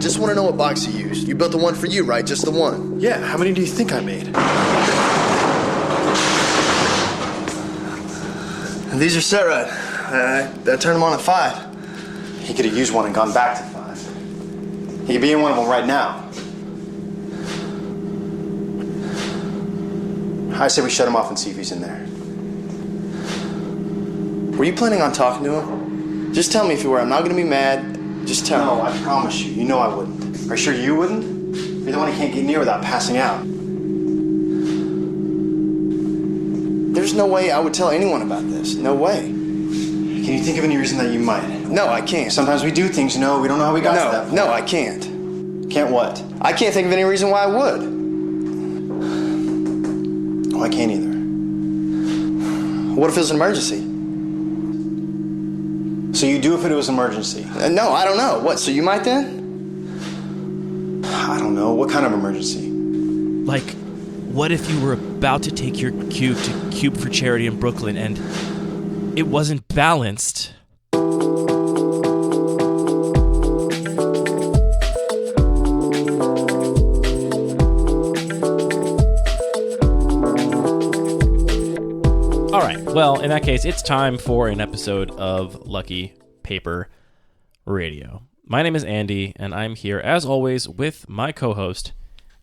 just want to know what box you used. You built the one for you, right? Just the one. Yeah, how many do you think I made? These are set right. I turned them on at 5. He could have used one and gone back to 5. He could be in one of them right now. I say we shut him off and see if he's in there. Were you planning on talking to him? Just tell me if you were. I'm not going to be mad. Just tell me. No, I promise you. You know I wouldn't. Are you sure you wouldn't? You're the one he can't get near without passing out. There's no way I would tell anyone about this. No way. Can you think of any reason that you might? No, I can't. Sometimes we do things, we don't know how we got to that point. No, I can't. Can't what? I can't think of any reason why I would. Oh, I can't either. What if it was an emergency? So you do if it was an emergency? No, I don't know. What, so you might then? I don't know. What kind of emergency? Like, what if you were about to take your cube to Cube for Charity in Brooklyn and it wasn't balanced? All right, well, in that case, it's time for an episode of Lucky Paper Radio. My name is Andy, and I'm here, as always, with my co-host,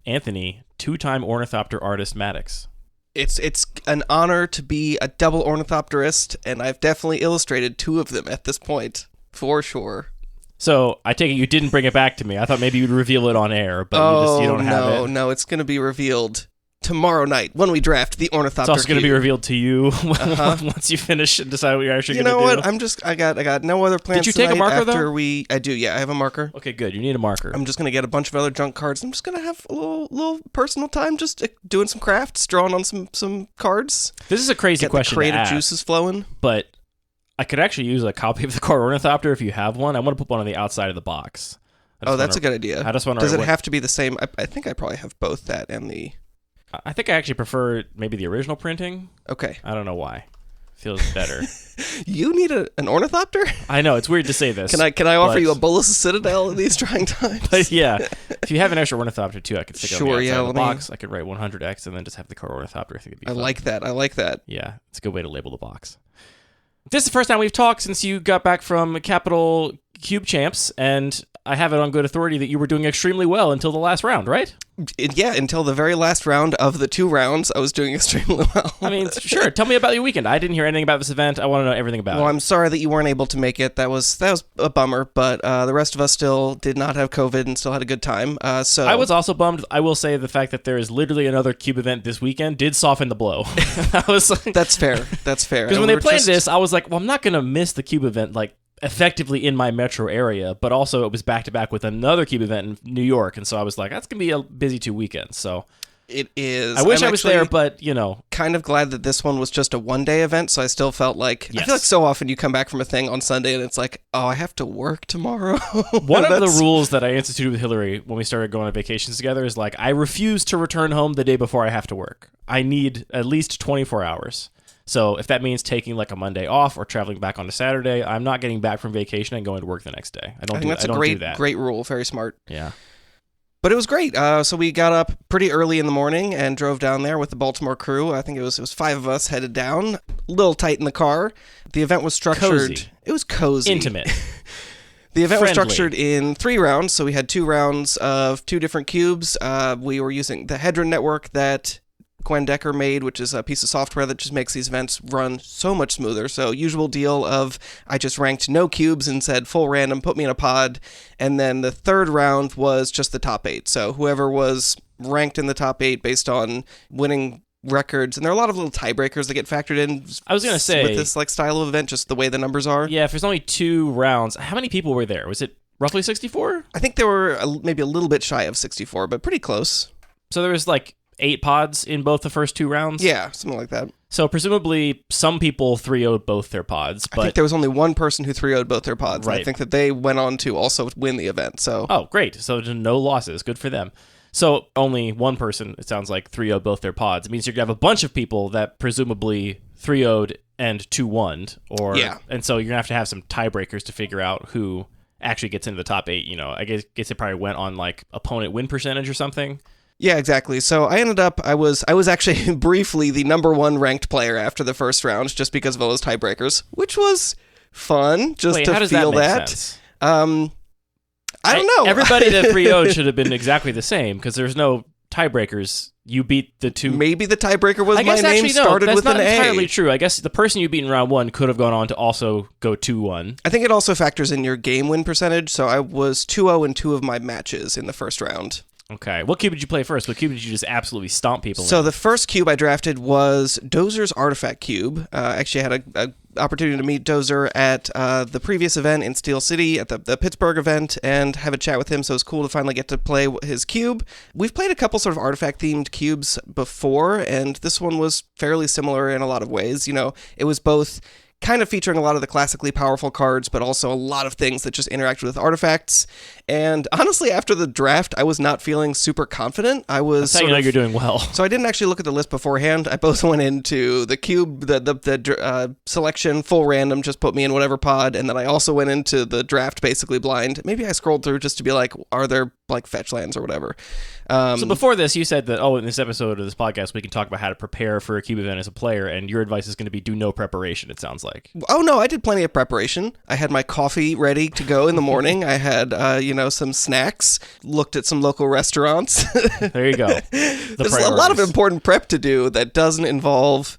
Anthony, two-time ornithopter artist Maddox. It's an honor to be a double ornithopterist, and I've definitely illustrated 2 of them at this point, for sure. So, I take it you didn't bring it back to me. I thought maybe you'd reveal it on air, but you don't have it. No, it's going to be revealed tomorrow night when we draft the ornithopter. It's also going to be revealed to you once you finish and decide what you're actually going to do. You know what? I got no other plans. Did you take a marker though? I do. Yeah, I have a marker. Okay, good. You need a marker. I'm just going to get a bunch of other junk cards. I'm just going to have a little personal time, just doing some crafts, drawing on some cards. This is a crazy question. The creative to ask, juices flowing. But I could actually use a copy of the car ornithopter if you have one. I want to put one on the outside of the box. That's a good idea. I just want to. Does it have to be the same? I think I probably have both that and the. I think I actually prefer maybe the original printing. Okay. I don't know why. Feels better. You need an ornithopter? I know, it's weird to say this. Can I offer you a Bolus Citadel in these trying times? But yeah, if you have an extra ornithopter too, I could stick it on the outside of the me... box. I could write 100X and then just have the car ornithopter. I think it'd be fun. I like that. Yeah, it's a good way to label the box. This is the first time we've talked since you got back from Capital Cube Champs, and I have it on good authority that you were doing extremely well until the last round, right? Yeah, until the very last round of the 2 rounds, I was doing extremely well. I mean, sure. Tell me about your weekend. I didn't hear anything about this event. I want to know everything about it. Well, I'm sorry that you weren't able to make it. That was a bummer, but the rest of us still did not have COVID and still had a good time. So I was also bummed. I will say the fact that there is literally another Cube event this weekend did soften the blow. I was like, That's fair. Because when they planned this, I was like, well, I'm not going to miss the Cube event, like, effectively in my metro area, but also it was back-to-back with another Cube event in New York, and so I was like, that's going to be a busy 2 weekends, so... It is. I wish I was there, but, kind of glad that this one was just a one-day event, so I still felt like... Yes. I feel like so often you come back from a thing on Sunday, and it's like, oh, I have to work tomorrow. One of the rules that I instituted with Hillary when we started going on vacations together is, like, I refuse to return home the day before I have to work. I need at least 24 hours. So if that means taking like a Monday off or traveling back on a Saturday, I'm not getting back from vacation and going to work the next day. I think that's a great rule. Very smart. Yeah. But it was great. So we got up pretty early in the morning and drove down there with the Baltimore crew. I think it was 5 of us headed down. A little tight in the car. The event was structured. Cozy. It was cozy. Intimate. The event was Friendly. structured in 3 rounds. So we had 2 rounds of 2 different cubes. We were using the Hedron network that Gwen Decker made, which is a piece of software that just makes these events run so much smoother. So usual deal of I just ranked no cubes and said full random, put me in a pod. And then the 3rd round was just the top 8. So whoever was ranked in the top 8 based on winning records. And there are a lot of little tiebreakers that get factored in. I was going to say, with this like style of event, just the way the numbers are. Yeah, if there's only 2 rounds, how many people were there? Was it roughly 64? I think there were maybe a little bit shy of 64, but pretty close. So there was like 8 pods in both the first 2 rounds? Yeah, something like that. So presumably some people 3-0'd both their pods, but... I think there was only one person who 3-0'd both their pods. Right. And I think that they went on to also win the event, so... Oh, great. So no losses. Good for them. So only one person, it sounds like, 3-0'd both their pods. It means you're going to have a bunch of people that presumably 3-0'd and 2-1'd, or... Yeah. And so you're going to have some tiebreakers to figure out who actually gets into the top 8. I guess it probably went on like opponent win percentage or something. Yeah, exactly. So I ended up, I was actually briefly the number 1 ranked player after the first round, just because of all those tiebreakers, which was fun. Just to how does feel that make that. sense? I don't know. Everybody that 3-0'd should have been exactly the same because there's no tiebreakers. You beat the 2. Maybe the tiebreaker was I guess my name actually, no, started that's with not an A. entirely true. I guess the person you beat in round 1 could have gone on to also go 2-1. I think it also factors in your game win percentage. So I was 2-0 in 2 of my matches in the first round. Okay. What cube did you play first? What cube did you just absolutely stomp people in? So the first cube I drafted was Dozer's Artifact Cube. Actually, I had a opportunity to meet Dozer at the previous event in Steel City, at the Pittsburgh event, and have a chat with him, so it was cool to finally get to play his cube. We've played a couple sort of artifact-themed cubes before, and this one was fairly similar in a lot of ways. It was both kind of featuring a lot of the classically powerful cards, but also a lot of things that just interact with artifacts. And honestly, after the draft, I was not feeling super confident. That's how you know you're doing well. So I didn't actually look at the list beforehand. I both went into the cube, the selection, full random, just put me in whatever pod, and then I also went into the draft basically blind. Maybe I scrolled through just to be like, are there like fetch lands or whatever? So before this, you said that, in this episode of this podcast, we can talk about how to prepare for a cube event as a player, and your advice is going to be do no preparation, it sounds like. Oh, no, I did plenty of preparation. I had my coffee ready to go in the morning. I had, some snacks, looked at some local restaurants. There you go. There's a lot of important prep to do that doesn't involve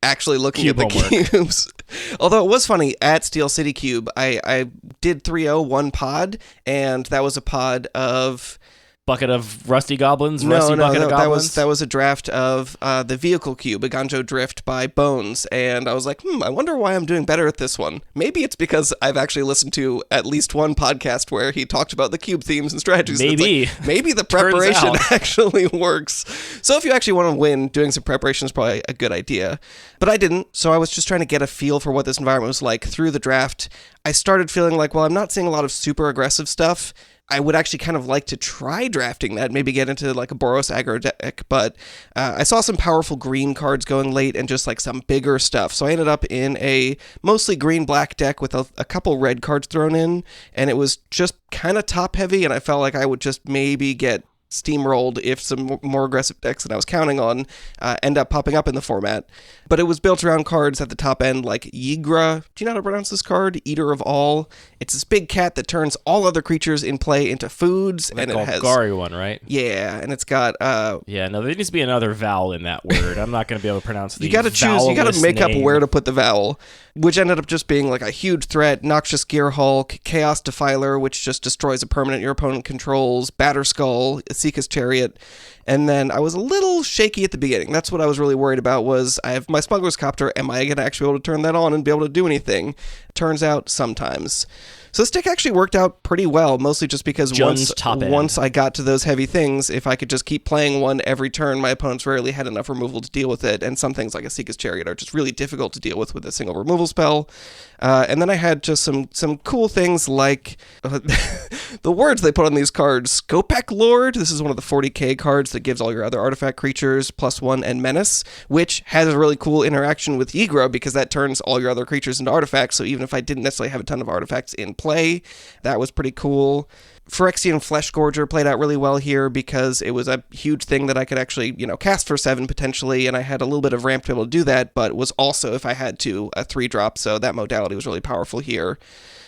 actually looking Cube at the homework. cubes. Although it was funny, at Steel City Cube, I did 3-0 one pod, and that was a pod of... Bucket of rusty goblins? Bucket of goblins? That was a draft of the vehicle cube, a Ganjo Drift by Bones, and I was like, I wonder why I'm doing better at this one. Maybe it's because I've actually listened to at least one podcast where he talked about the cube themes and strategies. Maybe. Like, maybe the preparation actually works. So if you actually want to win, doing some preparation is probably a good idea. But I didn't, so I was just trying to get a feel for what this environment was like through the draft. I started feeling like, I'm not seeing a lot of super aggressive stuff. I would actually kind of like to try drafting that, maybe get into like a Boros aggro deck, but I saw some powerful green cards going late and just like some bigger stuff. So I ended up in a mostly green-black deck with a couple red cards thrown in, and it was just kind of top-heavy, and I felt like I would just maybe get steamrolled if some more aggressive decks than I was counting on end up popping up in the format. But it was built around cards at the top end like Yigra. Do you know how to pronounce this card? Eater of All. It's this big cat that turns all other creatures in play into foods. The and it has Golgari one, right? Yeah, and it's got yeah, no, there needs to be another vowel in that word. I'm not going to be able to pronounce the you got to choose. You got to make up name. where to put the vowel, which ended up just being like a huge threat. Noxious Gear Hulk, Chaos Defiler, which just destroys a permanent your opponent controls, Batter Skull, Seeka's Chariot. And then I was a little shaky at the beginning. That's what I was really worried about was I have my Smuggler's Copter. Am I going to actually be able to turn that on and be able to do anything? Turns out sometimes. So this deck actually worked out pretty well, mostly just because once I got to those heavy things, if I could just keep playing one every turn, my opponents rarely had enough removal to deal with it, and some things like a Seeka's Chariot are just really difficult to deal with a single removal spell. And then I had just some cool things like the words they put on these cards. Skopek Lord, this is one of the 40k cards that gives all your other artifact creatures +1 and Menace, which has a really cool interaction with Yigra because that turns all your other creatures into artifacts, so even if I didn't necessarily have a ton of artifacts in play, that was pretty cool. Phyrexian Flesh Gorger played out really well here because it was a huge thing that I could actually, cast for 7 potentially, and I had a little bit of ramp to be able to do that, but was also, if I had to, a 3-drop, so that modality was really powerful here.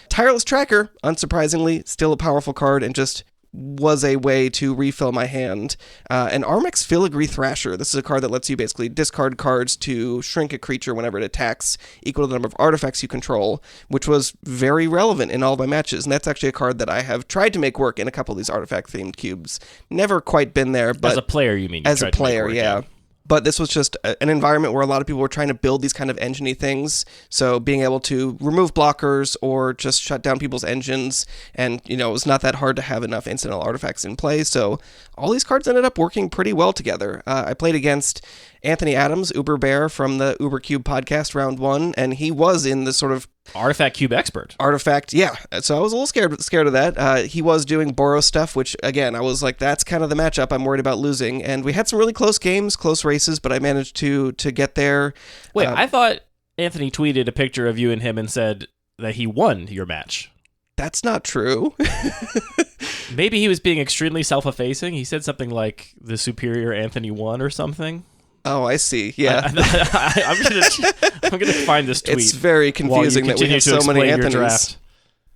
Tireless Tracker, unsurprisingly, still a powerful card and just was a way to refill my hand. And Armex Filigree Thrasher. This is a card that lets you basically discard cards to shrink a creature whenever it attacks, equal to the number of artifacts you control, which was very relevant in all of my matches. And that's actually a card that I have tried to make work in a couple of these artifact-themed cubes. Never quite been there, but... As a player, you mean? As a player, yeah. But this was just an environment where a lot of people were trying to build these kind of engine-y things. So being able to remove blockers or just shut down people's engines. And, it was not that hard to have enough incidental artifacts in play. So all these cards ended up working pretty well together. I played against Anthony Adams, Uber Bear from the Uber Cube podcast round 1. And he was in the sort of Artifact Cube expert. Artifact, yeah. So I was a little scared of that. He was doing Boros stuff, which, again, I was like, that's kind of the matchup I'm worried about losing. And we had some really close games, close races, but I managed to get there. Wait, I thought Anthony tweeted a picture of you and him and said that he won your match. That's not true. Maybe he was being extremely self-effacing. He said something like the superior Anthony won or something. Oh, I see. Yeah. I'm gonna find this tweet. It's very confusing that we have so many Anthonys.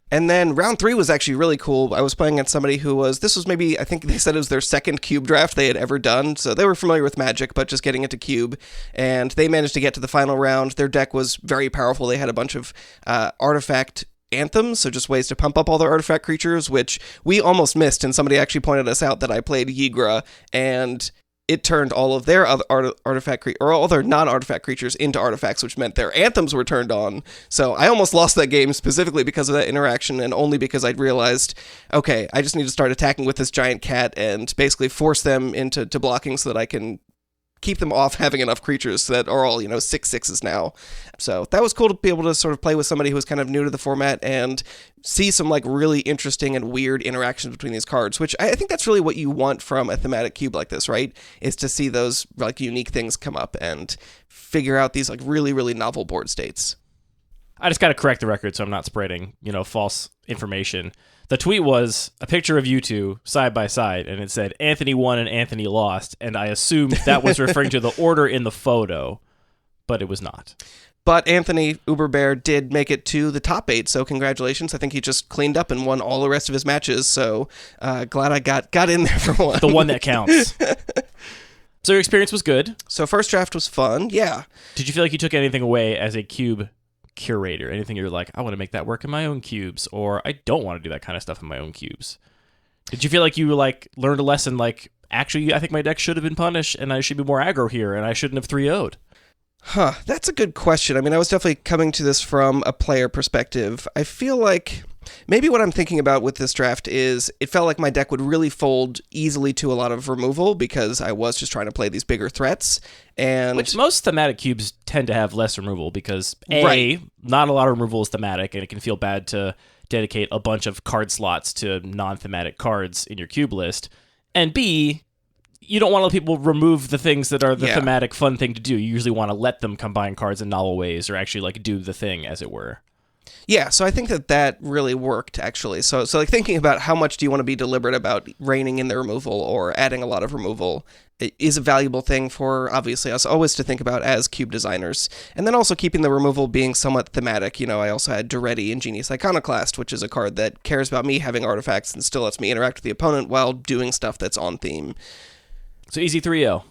And then round 3 was actually really cool. I was playing against somebody this was maybe, I think they said it was their second Cube draft they had ever done. So they were familiar with Magic, but just getting into Cube. And they managed to get to the final round. Their deck was very powerful. They had a bunch of artifact anthems, so just ways to pump up all their artifact creatures, which we almost missed. And somebody actually pointed us out that I played Yigra, and it turned all of their other or all their non-artifact creatures into artifacts, which meant their anthems were turned on. So I almost lost that game specifically because of that interaction, and only because I'd realized, okay, I just need to start attacking with this giant cat and basically force them into blocking so that I can keep them off having enough creatures that are all, 6/6s now. So that was cool to be able to sort of play with somebody who was kind of new to the format and see some like really interesting and weird interactions between these cards, which I think that's really what you want from a thematic cube like this, right? Is to see those like unique things come up and figure out these like really, really novel board states. I just got to correct the record so I'm not spreading, false information. The tweet was a picture of you two side by side, and it said Anthony won and Anthony lost, and I assumed that was referring to the order in the photo, but it was not. But Anthony Uberbear did make it to the top 8, so congratulations. I think he just cleaned up and won all the rest of his matches, so glad I got in there for one. The one that counts. So your experience was good. So first draft was fun, yeah. Did you feel like you took anything away as a cube curator? Anything you're like, I want to make that work in my own cubes, or I don't want to do that kind of stuff in my own cubes? Did you feel like you learned a lesson, like, actually, I think my deck should have been punished, and I should be more aggro here, and I shouldn't have 3-0'd? That's a good question. I mean, I was definitely coming to this from a player perspective. I feel like maybe what I'm thinking about with this draft is it felt like my deck would really fold easily to a lot of removal because I was just trying to play these bigger threats. And which most thematic cubes tend to have less removal because Right. Not a lot of removal is thematic, and it can feel bad to dedicate a bunch of card slots to non-thematic cards in your cube list, and B, you don't want to let people remove the things that are the thematic fun thing to do. You usually want to let them combine cards in novel ways or actually like do the thing, as it were. Yeah, so I think that really worked, actually. So like thinking about how much do you want to be deliberate about reining in the removal or adding a lot of removal is a valuable thing for, obviously, us always to think about as cube designers. And then also keeping the removal being somewhat thematic. I also had Duretti Ingenious Iconoclast, which is a card that cares about me having artifacts and still lets me interact with the opponent while doing stuff that's on theme. So easy 3-0.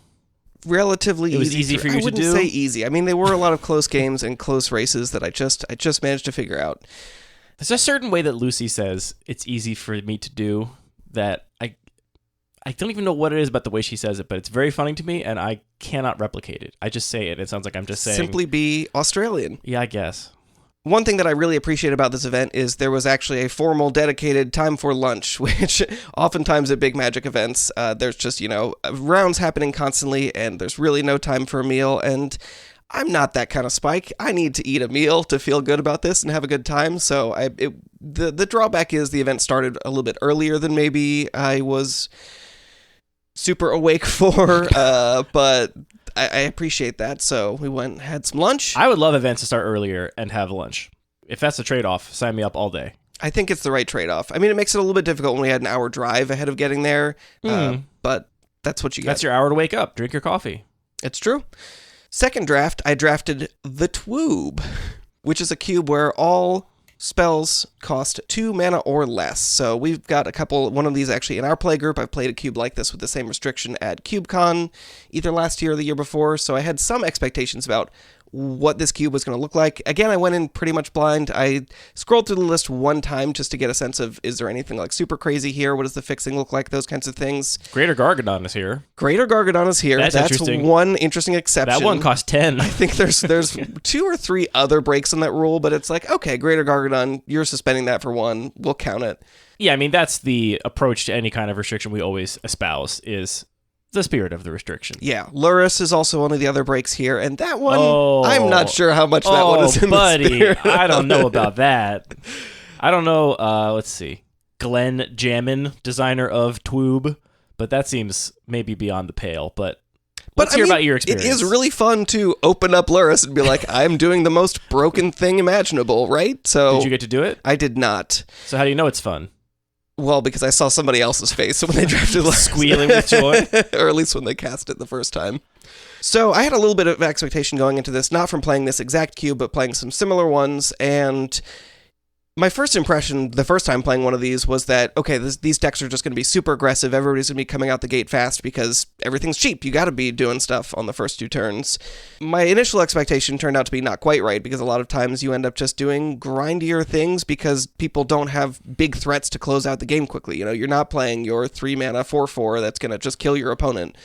Relatively easy. It was easy for you to do? I wouldn't say easy. I mean, there were a lot of close games and close races that I just managed to figure out. There's a certain way that Lucy says it's easy for me to do that I don't even know what it is about the way she says it, but it's very funny to me, and I cannot replicate it. I just say it. It sounds like I'm just saying... Simply be Australian. Yeah, I guess. One thing that I really appreciate about this event is there was actually a formal dedicated time for lunch, which oftentimes at big Magic events, there's just, rounds happening constantly, and there's really no time for a meal, and I'm not that kind of Spike. I need to eat a meal to feel good about this and have a good time, so the drawback is the event started a little bit earlier than maybe I was super awake for, but I appreciate that, so we went and had some lunch. I would love events to start earlier and have lunch. If that's the trade-off, sign me up all day. I think it's the right trade-off. I mean, it makes it a little bit difficult when we had an hour drive ahead of getting there, but that's what you get. That's your hour to wake up, drink your coffee. It's true. Second draft, I drafted the Twoob, which is a cube where all spells cost 2 mana or less. So we've got one of these actually in our play group. I've played a cube like this with the same restriction at CubeCon either last year or the year before, so I had some expectations about what this cube was going to look like. Again, I went in pretty much blind. I scrolled through the list one time just to get a sense of, is there anything like super crazy here? What does the fixing look like? Those kinds of things. Greater Gargadon is here. Greater Gargadon is here. That's interesting. One interesting exception. That one cost 10. I think there's 2 or 3 other breaks on that rule, but it's like, okay, Greater Gargadon, you're suspending that for 1. We'll count it. Yeah, I mean, that's the approach to any kind of restriction we always espouse, is the spirit of the restriction. Yeah, Luris is also one of the other breaks here, and that one, I'm not sure how much that one is in buddy, the spirit. I don't know about that. I don't know, let's see. Glenn Jammin, designer of Twoob, but that seems maybe beyond the pale, but Let's hear about your experience. It is really fun to open up Luris and be like, I'm doing the most broken thing imaginable, right? So did you get to do it? I did not. So how do you know it's fun? Well, because I saw somebody else's face when they drafted Luris. Squealing with joy? Or at least when they cast it the first time. So I had a little bit of expectation going into this, not from playing this exact cube, but playing some similar ones, and my first impression the first time playing one of these was that, okay, these decks are just going to be super aggressive. Everybody's going to be coming out the gate fast because everything's cheap. You got to be doing stuff on the first 2 turns. My initial expectation turned out to be not quite right because a lot of times you end up just doing grindier things because people don't have big threats to close out the game quickly. You know, you're not playing your 3-mana 4/4 that's going to just kill your opponent.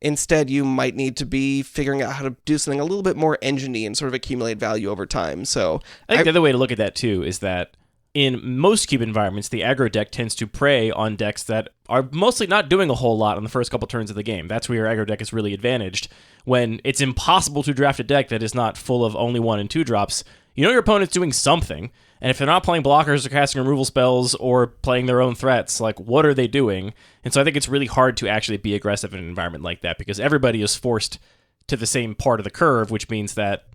Instead, you might need to be figuring out how to do something a little bit more engine-y and sort of accumulate value over time. So I think the other way to look at that, too, is that in most cube environments, the aggro deck tends to prey on decks that are mostly not doing a whole lot on the first couple turns of the game. That's where your aggro deck is really advantaged. When it's impossible to draft a deck that is not full of only 1 and 2 drops, you know your opponent's doing something. And if they're not playing blockers or casting removal spells or playing their own threats, like, what are they doing? And so I think it's really hard to actually be aggressive in an environment like that because everybody is forced to the same part of the curve, which means that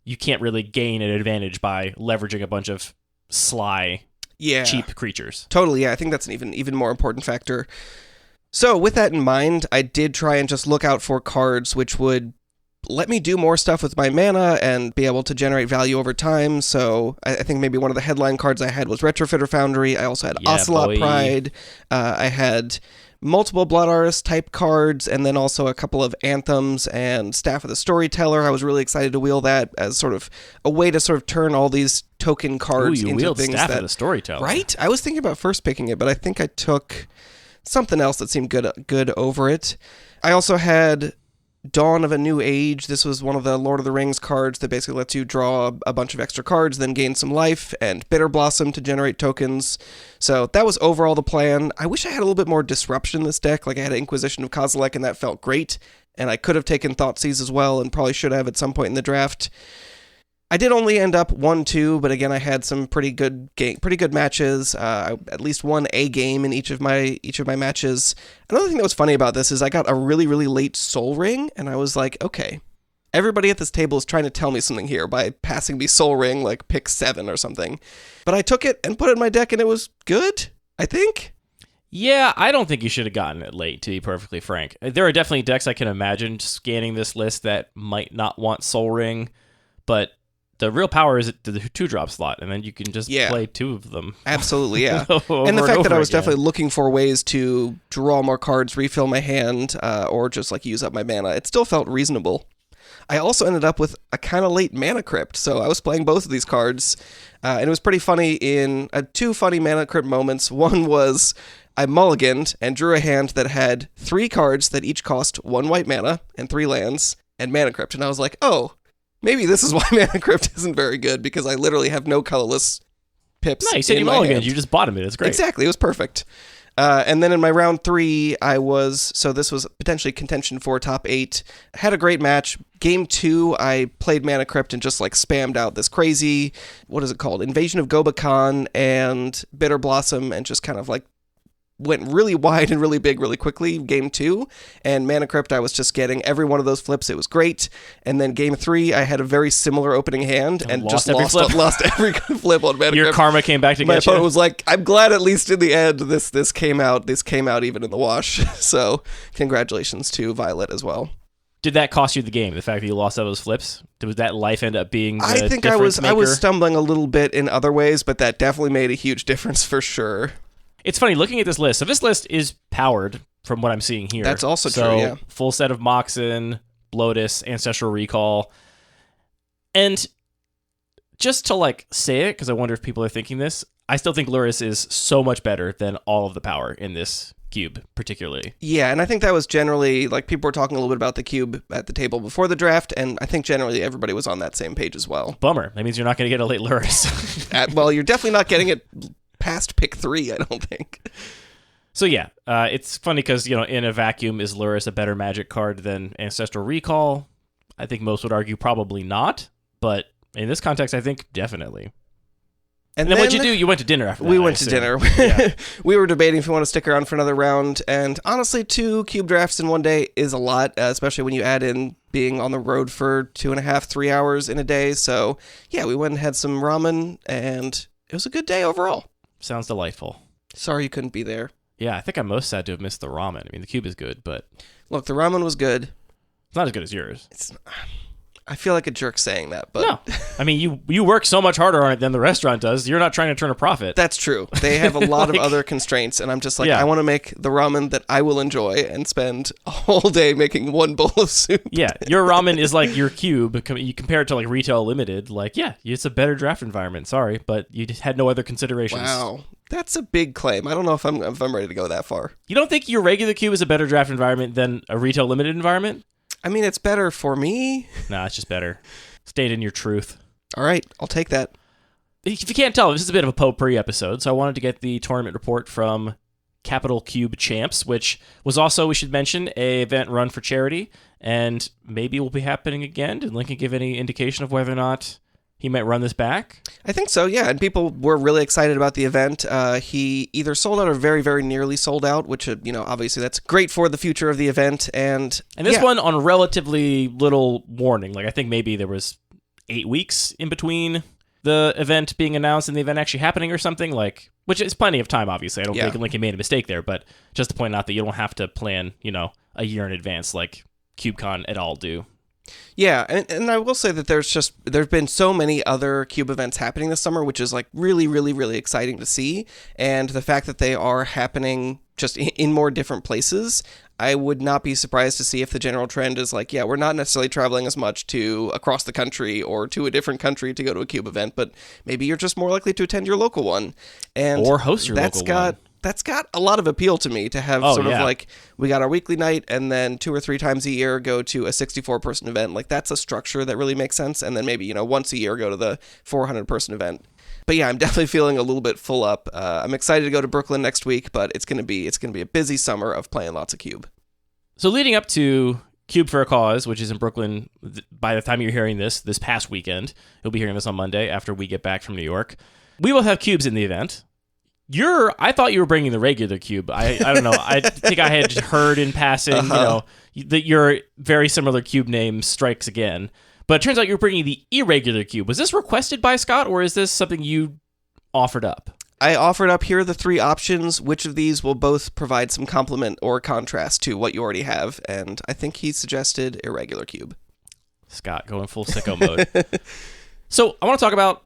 you can't really gain an advantage by leveraging a bunch of sly, cheap creatures. Totally, yeah. I think that's an even more important factor. So with that in mind, I did try and just look out for cards which would let me do more stuff with my mana and be able to generate value over time. So I think maybe one of the headline cards I had was Retrofitter Foundry. I also had Ocelot Pride. I had multiple Blood Artist type cards, and then also a couple of Anthems and Staff of the Storyteller. I was really excited to wheel that as sort of a way to sort of turn all these token cards into things Staff of the Storyteller. Right? I was thinking about first picking it, but I think I took something else that seemed good over it. I also had Dawn of a New Age. This was one of the Lord of the Rings cards that basically lets you draw a bunch of extra cards, then gain some life, and Bitter Blossom to generate tokens. So that was overall the plan. I wish I had a little bit more disruption in this deck. Like I had Inquisition of Kozilek, and that felt great. And I could have taken Thoughtseize as well, and probably should have at some point in the draft. I did only end up 1-2, but again, I had some pretty good matches. I at least won a game in each of my matches. Another thing that was funny about this is I got a really, really late Soul Ring, and I was like, okay, everybody at this table is trying to tell me something here by passing me Soul Ring, like pick 7 or something. But I took it and put it in my deck, and it was good, I think. Yeah, I don't think you should have gotten it late, to be perfectly frank. There are definitely decks I can imagine scanning this list that might not want Soul Ring, but the real power is the 2-drop slot, and then you can just play 2 of them. Absolutely, yeah. And the fact that I was definitely looking for ways to draw more cards, refill my hand, or just like use up my mana, it still felt reasonable. I also ended up with a kind of late Mana Crypt, so I was playing both of these cards, and it was pretty funny in 2 funny Mana Crypt moments. One was I mulliganed and drew a hand that had 3 cards that each cost 1 white mana and 3 lands and Mana Crypt, and I was like, oh, maybe this is why Mana Crypt isn't very good, because I literally have no colorless pips. Nice, you mulliganed. You just bottomed it. It's great. Exactly, it was perfect. And then in my round 3, so this was potentially contention for top 8. I had a great match. Game 2, I played Mana Crypt and just like spammed out this crazy, what is it called? Invasion of Gobakan and Bitter Blossom, and just kind of like went really wide and really big really quickly. Game 2, and Mana Crypt, I was just getting every one of those flips. It was great. And then game 3, I had a very similar opening hand and just lost every flip on Mana Crypt. Your karma came back to my get you. My opponent was like, I'm glad at least in the end this came out even in the wash. So congratulations to Violet as well. Did that cost you the game? The fact that you lost all those flips? Did that life end up being the I think I was stumbling a little bit in other ways, but that definitely made a huge difference for sure. It's funny, looking at this list, so this list is powered from what I'm seeing here. That's also true, yeah. Full set of Moxen, Bloatus, Ancestral Recall. And just to like say it, because I wonder if people are thinking this, I still think Luris is so much better than all of the power in this cube, particularly. Yeah, and I think that was generally, like, people were talking a little bit about the cube at the table before the draft, and I think generally everybody was on that same page as well. Bummer. That means you're not going to get a late Luris. Well, you're definitely not getting it past pick 3, I don't think. So yeah, it's funny because, in a vacuum, is Luris a better Magic card than Ancestral Recall? I think most would argue probably not, but in this context, I think definitely. And then what'd you do? You went to dinner after that. We went to dinner. Yeah. We were debating if we want to stick around for another round. And honestly, 2 cube drafts in one day is a lot, especially when you add in being on the road for 2.5, 3 hours in a day. So yeah, we went and had some ramen, and it was a good day overall. Sounds delightful. Sorry you couldn't be there. Yeah, I think I'm most sad to have missed the ramen. I mean, the cube is good, but Look, the ramen was good. it's not as good as yours. I feel like a jerk saying that, but No. I mean, you work so much harder on it than the restaurant does. You're not trying to turn a profit. that's true. They have a lot Like- of other constraints, and I'm just like, Yeah. I want to make the ramen that I will enjoy and spend a whole day making one bowl of soup. Yeah, your ramen is like your cube. You compare it to like Retail Limited. Like, yeah, it's a better draft environment. Sorry, but you just had no other considerations. Wow, that's a big claim. I don't know if I'm ready to go that far. You don't think your regular cube is a better draft environment than a Retail Limited environment? I mean, it's better for me. Nah, it's just better. State in your truth. All right, I'll take that. If you can't tell, this is a bit of a potpourri episode, so I wanted to get the tournament report from Capital Cube Champs, which was also, we should mention, a event run for charity, and maybe will be happening again. Did Lincoln give any indication of whether or not he might run this back? I think so, yeah. And people were really excited about the event. He either sold out or very, very nearly sold out, which, obviously that's great for the future of the event. And this yeah. one on relatively little warning. Like, I think maybe there was 8 weeks in between the event being announced and the event actually happening or something, like, which is plenty of time, obviously. I don't think Lincoln made a mistake there, but just to point out that you don't have to plan, a year in advance like CubeCon et al. Do. Yeah, and I will say that there's been so many other Cube events happening this summer, which is like really, really, really exciting to see. And the fact that they are happening just in more different places, I would not be surprised to see if the general trend is like, yeah, we're not necessarily traveling as much to across the country or to a different country to go to a Cube event, but maybe you're just more likely to attend your local one. And or host your local one. That's got a lot of appeal to me to have of like, we got our weekly night and then 2 or 3 times a year go to a 64-person event. Like, that's a structure that really makes sense. And then maybe, once a year go to the 400-person event. But yeah, I'm definitely feeling a little bit full up. I'm excited to go to Brooklyn next week, but it's gonna be a busy summer of playing lots of Cube. So leading up to Cube for a Cause, which is in Brooklyn, by the time you're hearing this past weekend, you'll be hearing this on Monday after we get back from New York, we will have cubes in the event. I thought you were bringing the regular cube. I don't know. I think I had heard in passing, that your very similar cube name strikes again. But it turns out you're bringing the irregular cube. Was this requested by Scott, or is this something you offered up? I offered up, here are the 3 options. Which of these will both provide some complement or contrast to what you already have? And I think he suggested irregular cube. Scott going full sicko mode. So I want to talk about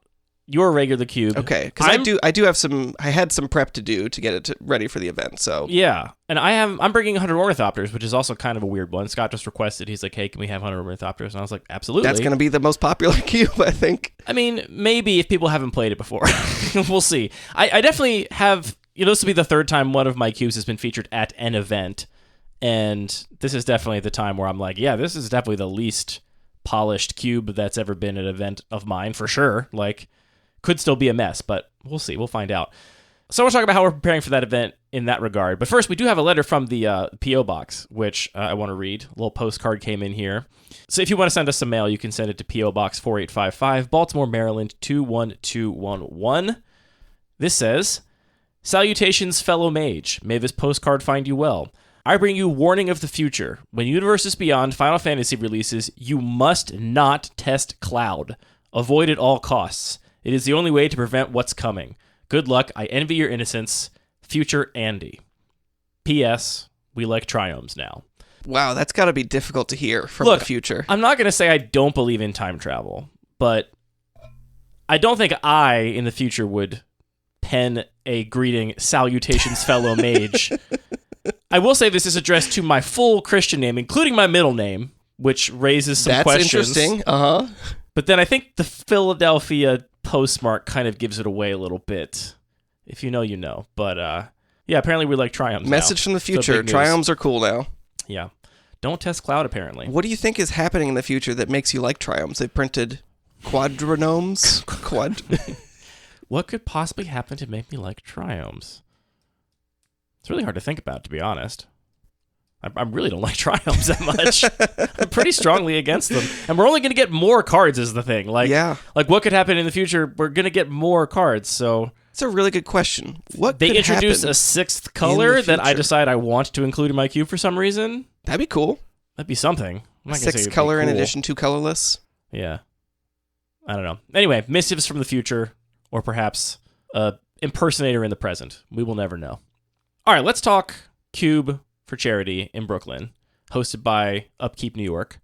your regular cube. Okay, because I had some prep to do to get it ready for the event. So yeah, and I'm bringing 100 Ornithopters, which is also kind of a weird one. Scott just requested. He's like, "Hey, can we have 100 Ornithopters?" And I was like, "Absolutely." That's going to be the most popular cube, I think. I mean, maybe if people haven't played it before, we'll see. I definitely have. This will be the 3rd time one of my cubes has been featured at an event, and this is definitely the time where I'm like, yeah, this is definitely the least polished cube that's ever been at an event of mine for sure. Like, could still be a mess, but we'll see. We'll find out. So we'll talk about how we're preparing for that event in that regard. But first, we do have a letter from the P.O. Box, which I want to read. A little postcard came in here. So if you want to send us some mail, you can send it to P.O. Box 4855, Baltimore, Maryland, 21211. This says, "Salutations, fellow mage. May this postcard find you well. I bring you warning of the future. When Universes Beyond Final Fantasy releases, you must not test Cloud. Avoid at all costs. It is the only way to prevent what's coming. Good luck. I envy your innocence. Future Andy. P.S. We like triomes now." Wow, that's got to be difficult to hear from Look, the future. I'm not going to say I don't believe in time travel, but I don't think I, in the future, would pen a greeting, "Salutations, fellow mage." I will say this is addressed to my full Christian name, including my middle name, which raises some questions. That's interesting. Uh-huh. But then I think the Philadelphia postmark kind of gives it away a little bit. If you know, you know. But yeah, apparently we like triomes now. Message from the So future. big news. Triomes are cool now. Yeah. Don't test Cloud, apparently. What do you think is happening in the future that makes you like triomes? They printed quadrinomes? What could possibly happen to make me like triomes? It's really hard to think about, to be honest. I really don't like Triomes that much. I'm pretty strongly against them. And we're only going to get more cards is the thing. Like, like what could happen in the future? We're going to get more cards, so... It's a really good question. What they could introduce happen a sixth color that I decide I want to include in my cube for some reason? That'd be cool. That'd be something. I'm not gonna say Sixth it'd be color in cool. addition to colorless. Yeah. I don't know. Anyway, missives from the future, or perhaps a impersonator in the present. We will never know. All right, let's talk Cube for Charity in Brooklyn, hosted by Upkeep New York.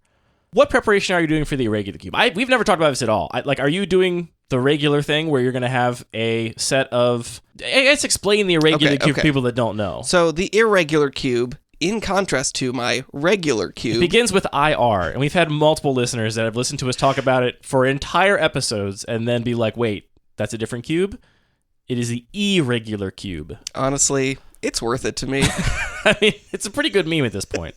What preparation are you doing for the Irregular Cube? We've never talked about this at all. Are you doing the regular thing where you're going to have a set of... I guess explain the Irregular Cube for people that don't know. So the Irregular Cube, in contrast to my regular cube... It begins with IR, and we've had multiple listeners that have listened to us talk about it for entire episodes and then be like, wait, that's a different cube? It is the Irregular Cube. Honestly, it's worth it to me. I mean, it's a pretty good meme at this point.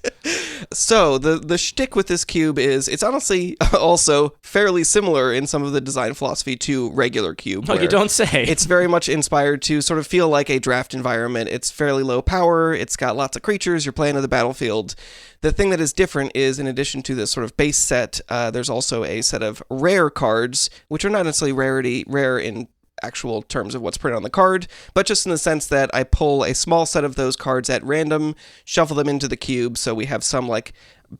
So the shtick with this cube is it's honestly also fairly similar in some of the design philosophy to regular cube. Oh, you don't say. It's very much inspired to sort of feel like a draft environment. It's fairly low power. It's got lots of creatures. You're playing on the battlefield. The thing that is different is, in addition to this sort of base set, there's also a set of rare cards, which are not necessarily rare in actual terms of what's printed on the card, but just in the sense that I pull a small set of those cards at random, shuffle them into the cube, so we have some like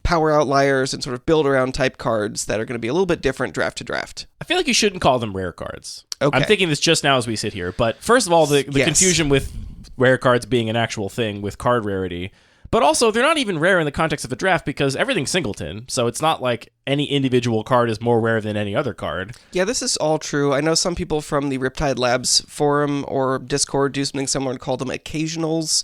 power outliers and sort of build around type cards that are going to be a little bit different draft to draft. I feel like you shouldn't call them rare cards. Okay. I'm thinking this just now as we sit here, but first of all, the confusion with rare cards being an actual thing with card rarity, but also they're not even rare in the context of a draft because everything's singleton, so it's not like any individual card is more rare than any other card. Yeah, this is all true. I know some people from the Riptide Labs forum or Discord do something similar and call them occasionals.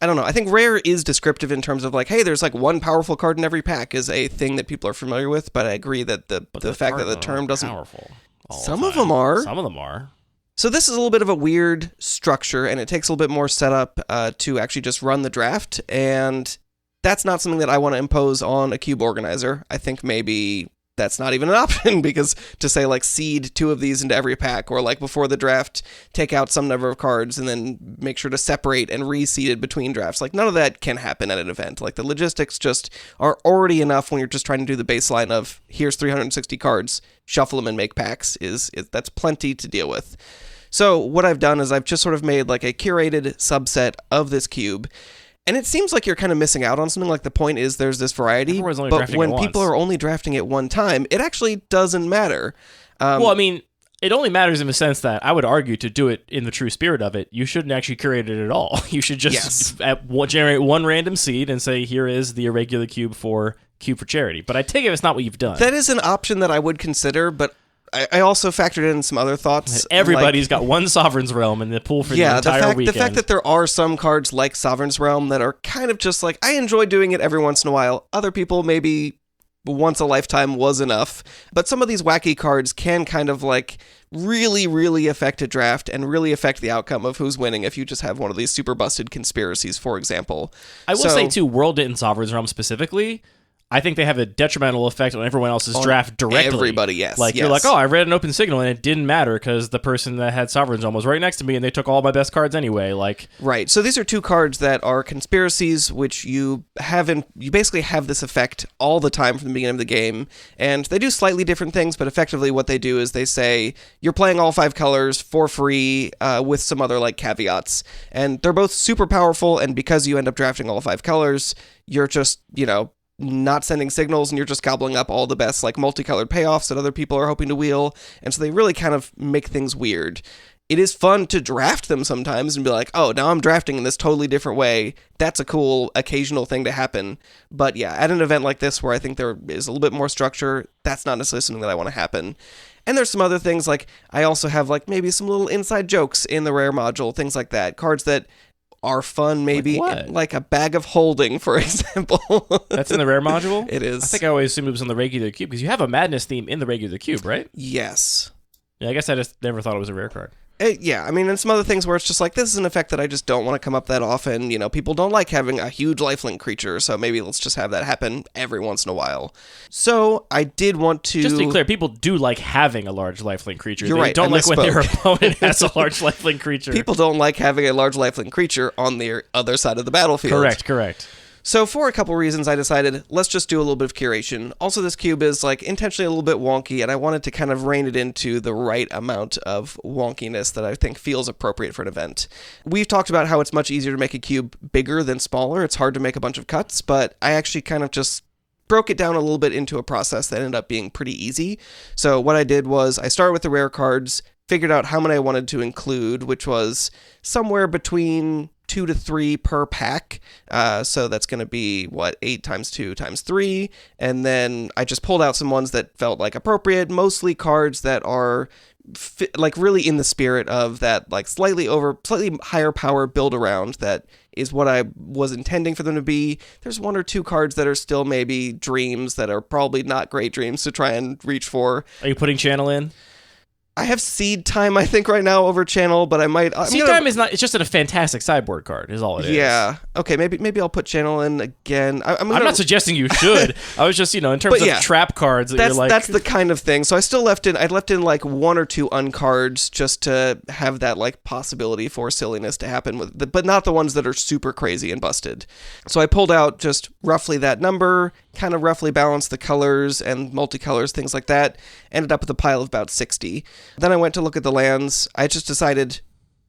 I don't know. I think rare is descriptive in terms of like, hey, there's like one powerful card in every pack is a thing that people are familiar with, but I agree that the fact that the term doesn't... Powerful. Some of them are. Some of them are. So this is a little bit of a weird structure, and it takes a little bit more setup to actually just run the draft, and that's not something that I want to impose on a cube organizer. I think maybe that's not even an option, because to say, like, seed 2 of these into every pack, or, like, before the draft, take out some number of cards, and then make sure to separate and reseed it between drafts, like, none of that can happen at an event. Like, the logistics just are already enough when you're just trying to do the baseline of, here's 360 cards, shuffle them and make packs, that's plenty to deal with. So what I've done is I've just sort of made like a curated subset of this cube, and it seems like you're kind of missing out on something. Like the point is there's this variety, but when people are only drafting it one time, it actually doesn't matter. Well, I mean, it only matters in the sense that I would argue to do it in the true spirit of it, you shouldn't actually curate it at all. You should just generate one random seed and say, here is the Irregular Cube for Charity. But I take it it's not what you've done. That is an option that I would consider, but I also factored in some other thoughts. Everybody's got one Sovereign's Realm in the pool for the entire weekend. The fact that there are some cards like Sovereign's Realm that are kind of just like, I enjoy doing it every once in a while. Other people, maybe once a lifetime was enough. But some of these wacky cards can kind of like really, really affect a draft and really affect the outcome of who's winning if you just have one of these super busted conspiracies, for example. I will say, too, World It and Sovereign's Realm specifically, I think they have a detrimental effect on everyone else's draft directly. Everybody, yes. Like, you're like, oh, I read an open signal, and it didn't matter because the person that had Sovereign's Realm was right next to me, and they took all my best cards anyway. Like, right. So these are 2 cards that are conspiracies, which you basically have this effect all the time from the beginning of the game, and they do slightly different things, but effectively what they do is they say, you're playing all 5 colors for free with some other, like, caveats, and they're both super powerful, and because you end up drafting all 5 colors, you're just, not sending signals, and you're just gobbling up all the best like multicolored payoffs that other people are hoping to wheel, and so they really kind of make things weird. It is fun to draft them sometimes and be like, oh, now I'm drafting in this totally different way. That's a cool occasional thing to happen. But yeah, at an event like this where I think there is a little bit more structure, that's not necessarily something that I want to happen. And there's some other things, like I also have like maybe some little inside jokes in the rare module, things like that. Cards that are fun, maybe, like a Bag of Holding, for example. That's in the rare module? It is. I think I always assumed it was in the Regular Cube, because you have a Madness theme in the Regular Cube, right? Yes. Yeah, I guess I just never thought it was a rare card. Yeah, I mean, and some other things where it's just like, this is an effect that I just don't want to come up that often. People don't like having a huge lifelink creature, so maybe let's just have that happen every once in a while. So I did want to... Just to be clear, people do like having a large lifelink creature. You're right, They don't like when their opponent has a large lifelink creature. People don't like having a large lifelink creature on the other side of the battlefield. Correct. So for a couple reasons, I decided, let's just do a little bit of curation. Also, this cube is like intentionally a little bit wonky, and I wanted to kind of rein it into the right amount of wonkiness that I think feels appropriate for an event. We've talked about how it's much easier to make a cube bigger than smaller. It's hard to make a bunch of cuts, but I actually kind of just broke it down a little bit into a process that ended up being pretty easy. So what I did was I started with the rare cards, figured out how many I wanted to include, which was somewhere between 2 to 3 per pack. So that's going to be, 8 times 2 times 3. And then I just pulled out some ones that felt like appropriate, mostly cards that are like really in the spirit of that, like slightly higher power build around. That is what I was intending for them to be. There's 1 or 2 cards that are still maybe dreams that are probably not great dreams to try and reach for. Are you putting Channel in? I have Seed Time, I think, right now over Channel, but I might... Seed Time is not... It's just a fantastic sideboard card, is all it is. Yeah. Okay, maybe I'll put Channel in again. I'm not suggesting you should. I was just, in terms of trap cards that you're like... That's the kind of thing. So I still left in like 1 or 2 uncards just to have that like possibility for silliness to happen, but not the ones that are super crazy and busted. So I pulled out just roughly that number, kind of roughly balanced the colors and multicolors, things like that. Ended up with a pile of about 60. Then I went to look at the lands. I just decided,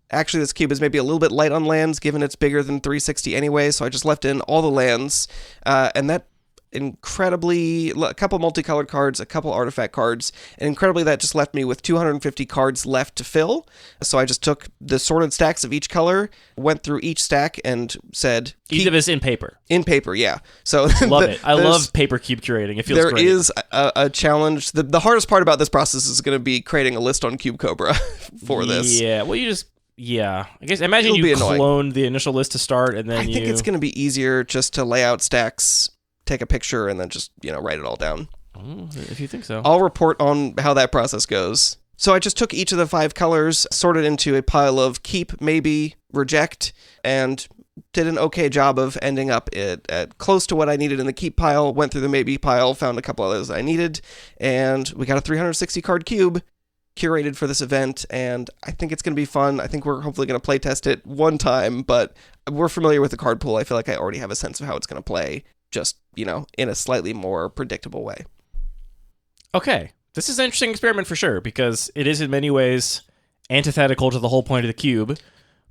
actually, this cube is maybe a little bit light on lands, given it's bigger than 360 anyway, so I just left in all the lands, and that a couple multicolored cards, a couple artifact cards, and incredibly that just left me with 250 cards left to fill. So I just took the sorted stacks of each color, went through each stack, and said... Each of us in paper. In paper, yeah. So love it. I love paper cube curating. It feels great. There is a challenge. The hardest part about this process is going to be creating a list on Cube Cobra for this. Yeah, well, I guess imagine you cloned the initial list to start, and then I think it's going to be easier just to lay out stacks, take a picture, and then just, write it all down. Oh, if you think so. I'll report on how that process goes. So I just took each of the 5 colors, sorted into a pile of keep, maybe, reject, and did an okay job of ending up at close to what I needed in the keep pile, went through the maybe pile, found a couple others I needed, and we got a 360 card cube curated for this event, and I think it's going to be fun. I think we're hopefully going to play test it one time, but we're familiar with the card pool. I feel like I already have a sense of how it's going to play, just, in a slightly more predictable way. Okay. This is an interesting experiment for sure, because it is in many ways antithetical to the whole point of the cube,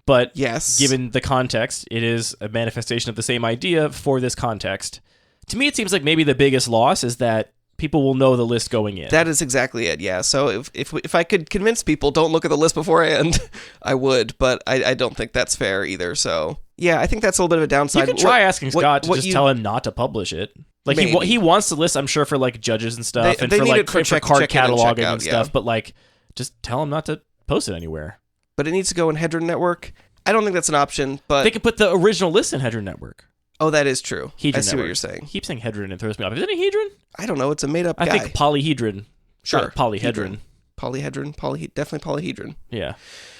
but yes, given the context, it is a manifestation of the same idea for this context. To me, it seems like maybe the biggest loss is that people will know the list going in. That is exactly it, yeah. So if I could convince people don't look at the list beforehand, I would, but I don't think that's fair either, so... Yeah, I think that's a little bit of a downside. You could try asking Scott to just tell him not to publish it. Like he wants the list, I'm sure, for like judges and stuff, and for card cataloging and stuff. Yeah. But like, just tell him not to post it anywhere. But it needs to go in Hedron Network. I don't think that's an option. But they could put the original list in Hedron Network. Oh, that is true. Hedron I see Network. what you're saying. Keep saying Hedron and throws me off. Is it a Hedron? I don't know. It's a made up guy. I think polyhedron. Sure. Polyhedron. Definitely polyhedron. Yeah.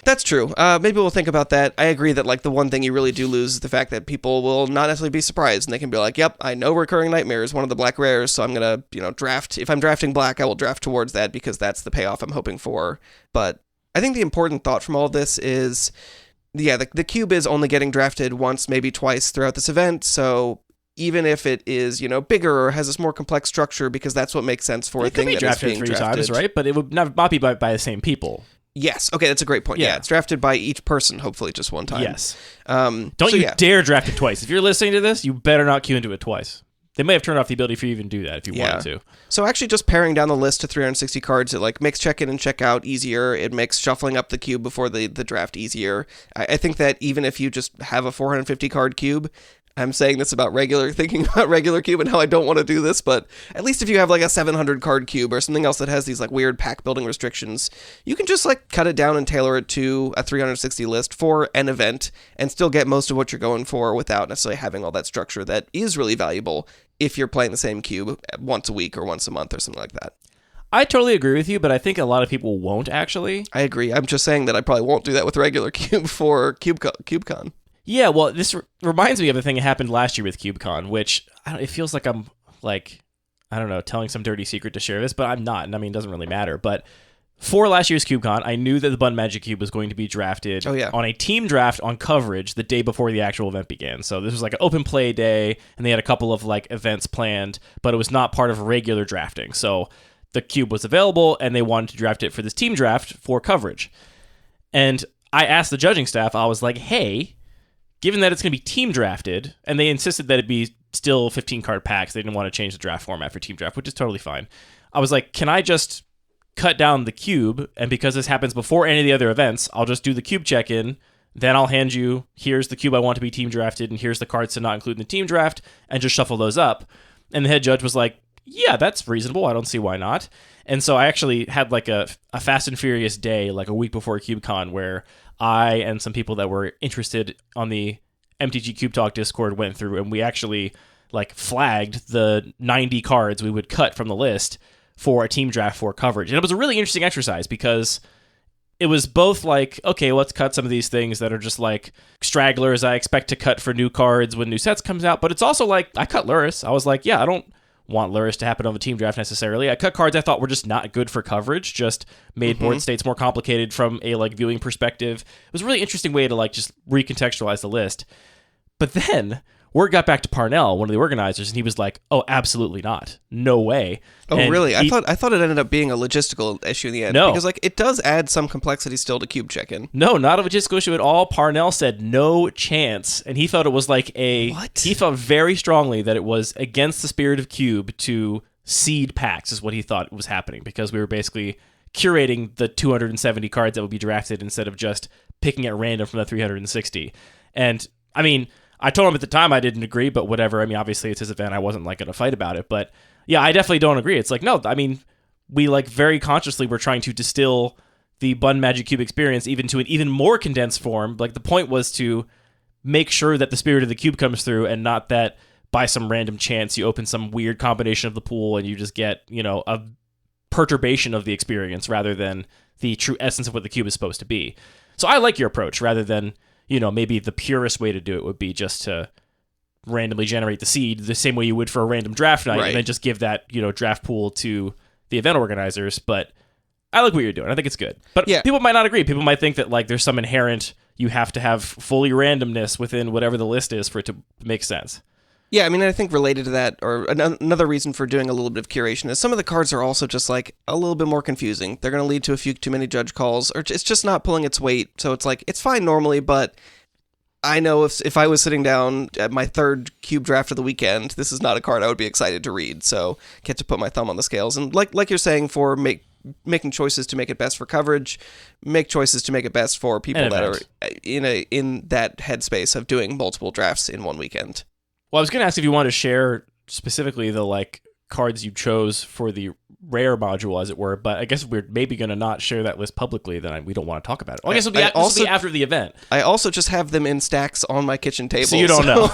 That's true. Maybe we'll think about that. I agree that like the one thing you really do lose is the fact that people will not necessarily be surprised, and they can be like, yep, I know Recurring Nightmare is one of the black rares, so I'm going to, draft. If I'm drafting black, I will draft towards that because that's the payoff I'm hoping for. But I think the important thought from all of this is, the cube is only getting drafted once, maybe twice throughout this event, so even if it is, bigger or has this more complex structure, because that's what makes sense for a thing that is being drafted 3 times, right? But it would not be by the same people. Yes. Okay, that's a great point. Yeah, it's drafted by each person, hopefully just one time. Yes. Don't you dare draft it twice. If you're listening to this, you better not queue into it twice. They may have turned off the ability for you to even do that if you wanted to. So actually just paring down the list to 360 cards, it like makes check-in and check-out easier. It makes shuffling up the cube before the draft easier. I think that even if you just have a 450 card cube, I'm saying this about thinking about regular cube and how I don't want to do this, but at least if you have like a 700 card cube or something else that has these like weird pack building restrictions, you can just like cut it down and tailor it to a 360 list for an event and still get most of what you're going for without necessarily having all that structure that is really valuable if you're playing the same cube once a week or once a month or something like that. I totally agree with you, but I think a lot of people won't actually. I agree. I'm just saying that I probably won't do that with regular cube for CubeCon. Yeah, well, this reminds me of a thing that happened last year with CubeCon, which it feels like I'm, telling some dirty secret to share this, but I'm not, and I mean, it doesn't really matter. But for last year's CubeCon, I knew that the Bun Magic Cube was going to be drafted on a team draft on coverage the day before the actual event began. So this was like an open play day, and they had a couple of like events planned, but it was not part of regular drafting. So the cube was available, and they wanted to draft it for this team draft for coverage. And I asked the judging staff, I was like, hey, given that it's going to be team drafted, and they insisted that it be still 15-card packs, they didn't want to change the draft format for team draft, which is totally fine. I was like, can I just cut down the cube, and because this happens before any of the other events, I'll just do the cube check-in, then I'll hand you, here's the cube I want to be team drafted, and here's the cards to not include in the team draft, and just shuffle those up. And the head judge was like, yeah, that's reasonable, I don't see why not. And so I actually had like a Fast and Furious day, like a week before CubeCon, where I and some people that were interested on the MTG Cube Talk Discord went through, and we actually like flagged the 90 cards we would cut from the list for a team draft for coverage. And it was a really interesting exercise because it was both like, okay, let's cut some of these things that are just like stragglers I expect to cut for new cards when new sets comes out. But it's also like, I cut Luris. I was like, yeah, I don't want Luris to happen on the team draft necessarily. I cut cards I thought were just not good for coverage, just made board states more complicated from a like viewing perspective. It was a really interesting way to like just recontextualize the list. But then word got back to Parnell, one of the organizers, and he was like, "Oh, absolutely not, no way." Oh, and really? I thought it ended up being a logistical issue in the end. No, because like it does add some complexity still to cube check-in. No, not a logistical issue at all. Parnell said no chance, and he thought it was like What? He felt very strongly that it was against the spirit of Cube to seed packs, is what he thought was happening, because we were basically curating the 270 cards that would be drafted instead of just picking at random from the 360. And I mean, I told him at the time I didn't agree, but whatever. I mean, obviously it's his event. I wasn't like going to fight about it, but yeah, I definitely don't agree. It's like, no, I mean, we like very consciously were trying to distill the Bun Magic Cube experience even to an even more condensed form. Like the point was to make sure that the spirit of the cube comes through, and not that by some random chance you open some weird combination of the pool and you just get, you know, a perturbation of the experience rather than the true essence of what the cube is supposed to be. So I like your approach rather than, you know, maybe the purest way to do it would be just to randomly generate the seed the same way you would for a random draft night, and then just give that, you know, draft pool to the event organizers. But I like what you're doing. I think it's good. But people might not agree. People might think that like there's some inherent, you have to have fully randomness within whatever the list is for it to make sense. Yeah, I mean, I think related to that, or another reason for doing a little bit of curation, is some of the cards are also just like a little bit more confusing. They're going to lead to a few too many judge calls, or it's just not pulling its weight. So it's like, it's fine normally, but I know if I was sitting down at my third cube draft of the weekend, this is not a card I would be excited to read. So get to put my thumb on the scales. And like you're saying, for making choices to make it best for coverage, make choices to make it best for people that are in that headspace of doing multiple drafts in one weekend. Well, I was going to ask if you wanted to share specifically the like cards you chose for the rare module, as it were, but I guess we're maybe going to not share that list publicly, then we don't want to talk about it. Well, I guess it'll be after the event. I also just have them in stacks on my kitchen table. So you don't know.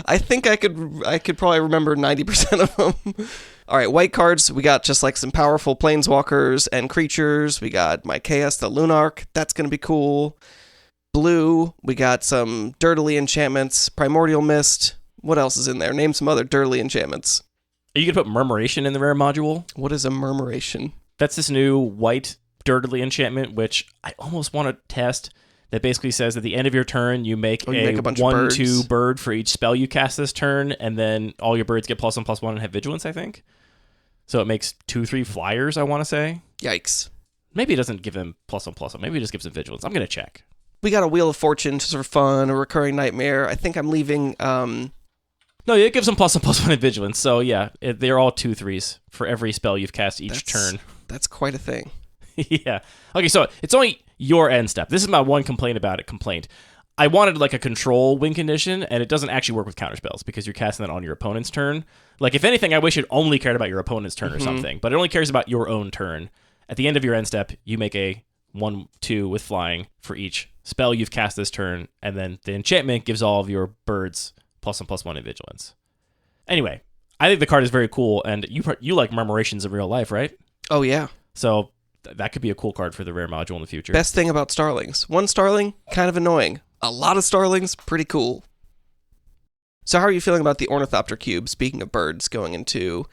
I think I could probably remember 90% of them. All right, white cards, we got just like some powerful planeswalkers and creatures. We got my Chaos, the Lunarch. That's going to be cool. Blue, we got some Dirtily enchantments, Primordial Mist. What else is in there? Name some other Dirtily enchantments. Are you going to put Murmuration in the rare module? What is a Murmuration? That's this new white Dirtily enchantment, which I almost want to test. That basically says at the end of your turn, you make a 1/2 bird for each spell you cast this turn, and then all your birds get +1/+1 and have vigilance, I think. So it makes 2/3 flyers, I want to say. Yikes. Maybe it doesn't give them +1/+1. Maybe it just gives them vigilance. I'm going to check. We got a Wheel of Fortune just for fun, a Recurring Nightmare. I think I'm leaving... No, it gives them +1/+1 and vigilance. So yeah, they're all 2/3s for every spell you've cast each turn. That's quite a thing. Yeah. Okay, so it's only your end step. This is my one complaint about it. I wanted like a control win condition, and it doesn't actually work with counterspells because you're casting that on your opponent's turn. Like, if anything, I wish it only cared about your opponent's turn or something, but it only cares about your own turn. At the end of your end step, you make a 1/2 with flying for each spell you've cast this turn, and then the enchantment gives all of your birds +1/+1 in vigilance. Anyway, I think the card is very cool, and you like Murmurations in real life, right? Oh, yeah. So that could be a cool card for the rare module in the future. Best thing about Starlings. One Starling, kind of annoying. A lot of Starlings, pretty cool. So how are you feeling about the Ornithopter Cube, speaking of birds, going into...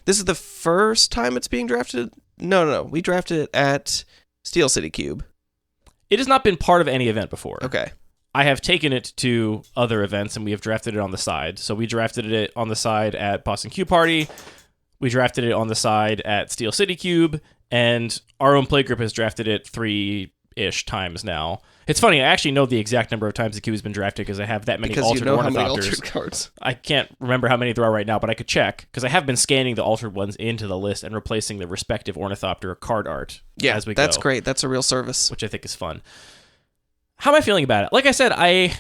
This is the first time it's being drafted No. We drafted it at Steel City Cube. It has not been part of any event before. Okay. I have taken it to other events, and we have drafted it on the side. So we drafted it on the side at Boston Cube Party. We drafted it on the side at Steel City Cube, and our own playgroup has drafted it 3-ish times now. It's funny, I actually know the exact number of times the cube has been drafted because I have that many Because altered you know how Ornithopters. many altered cards. I can't remember how many there are right now, but I could check because I have been scanning the altered ones into the list and replacing the respective Ornithopter card art as we go. That's great. That's a real service. Which I think is fun. How am I feeling about it? Like I said, I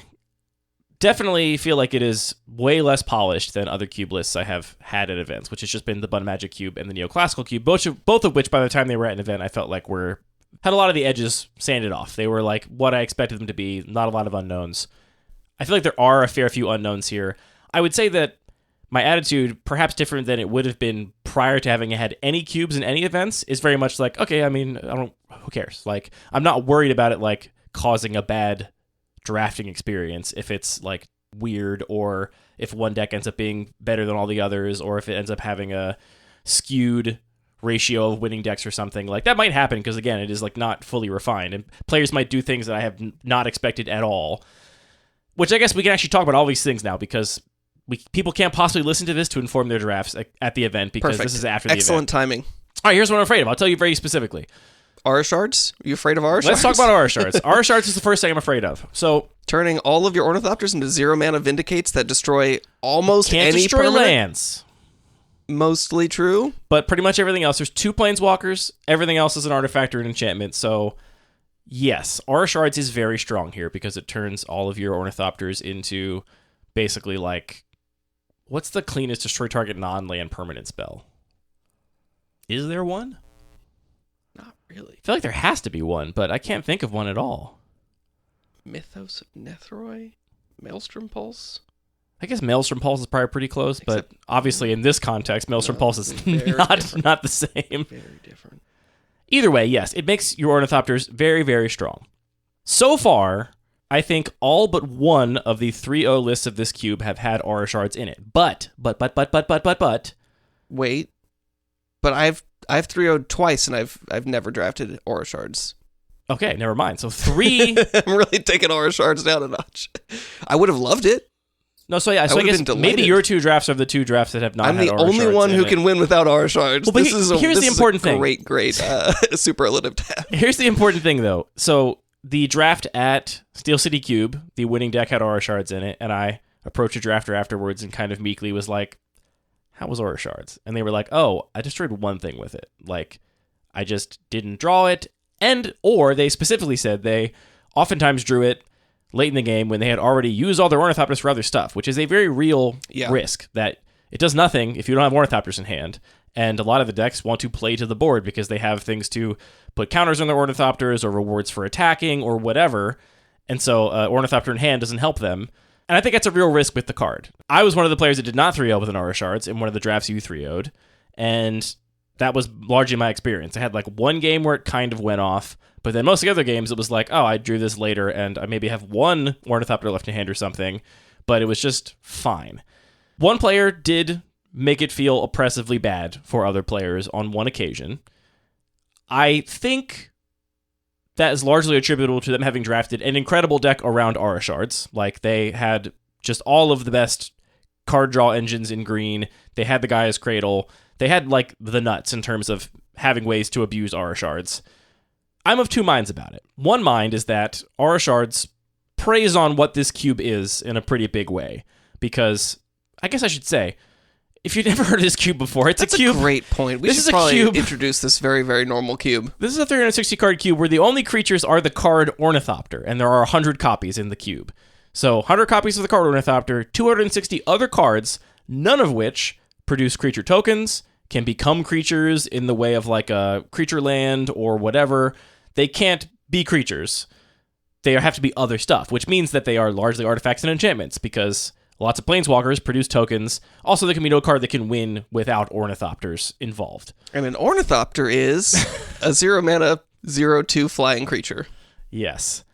definitely feel like it is way less polished than other cube lists I have had at events, which has just been the Bun Magic Cube and the Neoclassical Cube, both of which by the time they were at an event I felt like had a lot of the edges sanded off. They were like what I expected them to be, not a lot of unknowns. I feel like there are a fair few unknowns here. I would say that my attitude, perhaps different than it would have been prior to having had any cubes in any events, is very much like, okay, I mean, who cares? Like, I'm not worried about it like causing a bad drafting experience if it's like weird, or if one deck ends up being better than all the others, or if it ends up having a skewed ratio of winning decks or something. Like, that might happen because, again, it is like not fully refined, and players might do things that I have not expected at all, which I guess we can actually talk about all these things now because people can't possibly listen to this to inform their drafts at the event because Perfect. This is after the event. Excellent timing. All right, here's what I'm afraid of. I'll tell you very specifically. Aura Shards? Are you afraid of Aura Let's Shards? talk about Aura Shards. Aura Shards is the first thing I'm afraid of. So, turning all of your Ornithopters into 0-mana Vindicates that destroy almost can't any destroy permanent? lands. Mostly true. But pretty much everything else. There's 2 planeswalkers. Everything else is an artifact or an enchantment. So, yes, Aura Shards is very strong here because it turns all of your Ornithopters into basically like, what's the cleanest destroy target non-land permanent spell? Is there one? Not really. I feel like there has to be one, but I can't think of one at all. Mythos of Nethroi? Maelstrom Pulse? I guess Maelstrom Pulse is probably pretty close, but obviously in this context, Maelstrom Pulse is very not different. the same. Very different. Either way, yes, it makes your Ornithopters very, very strong. So far, I think all but one of the 3-0 lists of this cube have had Aura Shards in it. But. Wait. But I've 3-0'd twice, and I've never drafted Aura Shards. Okay, never mind. So 3... I'm really taking Aura Shards down a notch. I would have loved it. No, so yeah, so I would've guess been maybe delighted. your 2 drafts are the 2 drafts that have not I'm had the Aura only Shards one in who it. can win without Aura Shards. Well, but here's the important thing. Great superlative to have. Here's the important thing, though. So the draft at Steel City Cube, the winning deck had Aura Shards in it, and I approached a drafter afterwards and kind of meekly was like, how was Aura Shards? And they were like, oh, I destroyed one thing with it. Like, I just didn't draw it. Or they specifically said they oftentimes drew it late in the game when they had already used all their Ornithopters for other stuff, which is a very real risk that it does nothing if you don't have Ornithopters in hand. And a lot of the decks want to play to the board because they have things to put counters on their Ornithopters or rewards for attacking or whatever. And so Ornithopter in hand doesn't help them. And I think that's a real risk with the card. I was one of the players that did not 3-0 with an Aura Shards in one of the drafts you 3-0'd. And that was largely my experience. I had like one game where it kind of went off, but then most of the other games it was like, oh, I drew this later and I maybe have one Ornithopter left in hand or something, but it was just fine. One player did make it feel oppressively bad for other players on one occasion. I think that is largely attributable to them having drafted an incredible deck around Aura Shards. Like, they had just all of the best card draw engines in green. They had the Gaia's Cradle. They had, like, the nuts in terms of having ways to abuse Aura Shards. I'm of 2 minds about it. One mind is that Aura Shards preys on what this cube is in a pretty big way. Because, I guess I should say, if you've never heard of this cube before, it's That's a cube. a great point. We This should is a probably cube. introduce this very, very normal cube. This is a 360 card cube where the only creatures are the card Ornithopter, and there are 100 copies in the cube. So 100 copies of the card Ornithopter, 260 other cards, none of which produce creature tokens, can become creatures in the way of like a creature land or whatever. They can't be creatures. They have to be other stuff, which means that they are largely artifacts and enchantments because lots of planeswalkers produce tokens. Also, there can be no card that can win without Ornithopters involved. And an Ornithopter is a 0-mana, 0/2 flying creature. Yes.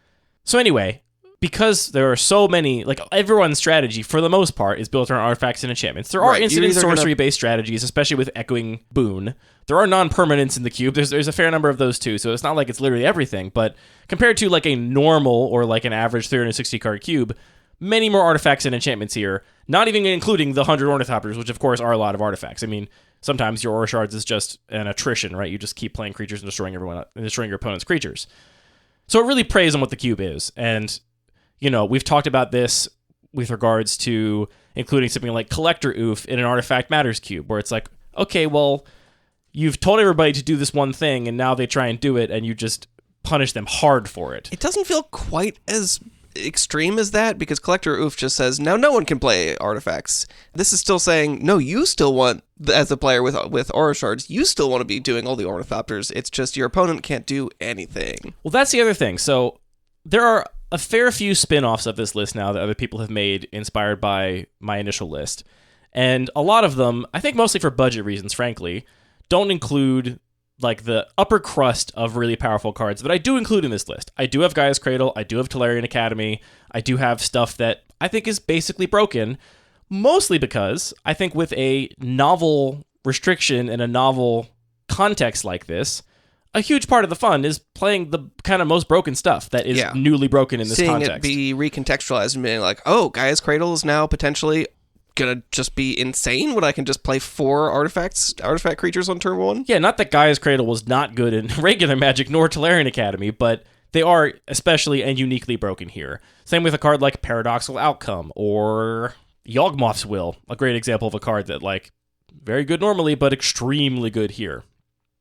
So anyway, because there are so many, like everyone's strategy for the most part is built around artifacts and enchantments. There are Right, instant you're either sorcery-based strategies, especially with Echoing Boon. There are non-permanents in the cube. There's a fair number of those too, so it's not like it's literally everything, but compared to like a normal or like an average 360 card cube, many more artifacts and enchantments here, not even including the 100 Ornithopters, which of course are a lot of artifacts. I mean, sometimes your Aura Shards is just an attrition, right? You just keep playing creatures and destroying your opponent's creatures. So it really preys on what the cube is, and you know, we've talked about this with regards to including something like Collector Oof in an Artifact Matters cube, where it's like, okay, well, you've told everybody to do this one thing, and now they try and do it, and you just punish them hard for it. It doesn't feel quite as extreme as that, because Collector Oof just says, now no one can play artifacts. This is still saying, no, you still want, as a player with Aura Shards, you still want to be doing all the Ornithopters. It's just your opponent can't do anything. Well, that's the other thing. So there are a fair few spin-offs of this list now that other people have made inspired by my initial list. And a lot of them, I think mostly for budget reasons, frankly, don't include like the upper crust of really powerful cards that I do include in this list. I do have Gaia's Cradle, I do have Tolarian Academy, I do have stuff that I think is basically broken, mostly because I think with a novel restriction and a novel context like this, a huge part of the fun is playing the kind of most broken stuff that is newly broken in this context. Seeing it be recontextualized and being like, oh, Gaia's Cradle is now potentially gonna just be insane when I can just play 4 artifact creatures on turn 1. Yeah, not that Gaia's Cradle was not good in regular Magic nor Tolarian Academy, but they are especially and uniquely broken here. Same with a card like Paradoxical Outcome or Yawgmoth's Will, a great example of a card that, like, very good normally, but extremely good here.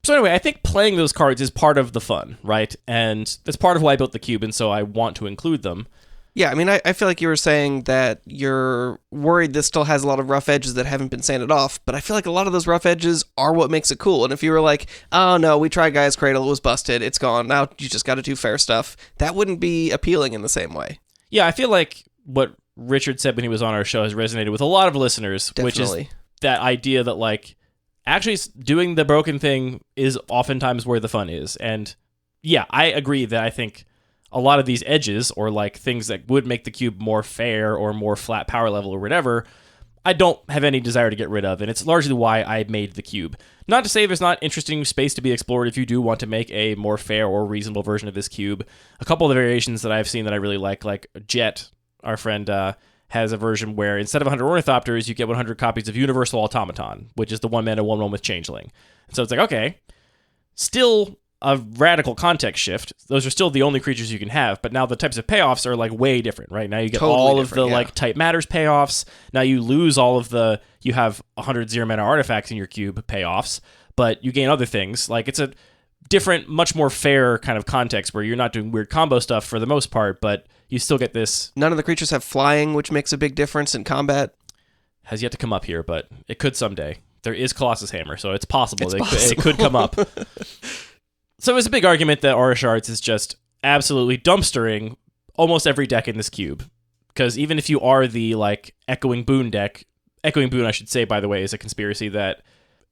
So anyway, I think playing those cards is part of the fun, right? And that's part of why I built the cube, and so I want to include them. Yeah, I mean, I feel like you were saying that you're worried this still has a lot of rough edges that haven't been sanded off, but I feel like a lot of those rough edges are what makes it cool. And if you were like, oh no, we tried Gaia's Cradle, it was busted, it's gone, now you just got to do fair stuff, that wouldn't be appealing in the same way. Yeah, I feel like what Richard said when he was on our show has resonated with a lot of listeners, Definitely. Which is that idea that, like, actually doing the broken thing is oftentimes where the fun is. And yeah, I agree that I think a lot of these edges, or like things that would make the cube more fair or more flat power level or whatever, I don't have any desire to get rid of, and it's largely why I made the cube. Not to say there's not interesting space to be explored if you do want to make a more fair or reasonable version of this cube. A couple of the variations that I've seen that I really like Jet, our friend, has a version where instead of 100 Ornithopters, you get 100 copies of Universal Automaton, which is the 1-mana 1/1 with Changeling. And so it's like, okay, still a radical context shift. Those are still the only creatures you can have, but now the types of payoffs are like way different, right? Now you get Totally all of the different, like type matters payoffs. Now you lose all of the, you have 100 0-mana artifacts in your cube payoffs, but you gain other things. Like, it's a different, much more fair kind of context where you're not doing weird combo stuff for the most part, but you still get this. None of the creatures have flying, which makes a big difference in combat. Has yet to come up here, but it could someday. There is Colossus Hammer, so it's possible. It could come up. So it was a big argument that Aura Shards is just absolutely dumpstering almost every deck in this cube. Because even if you are the, like, Echoing Boon deck, Echoing Boon, I should say, by the way, is a conspiracy that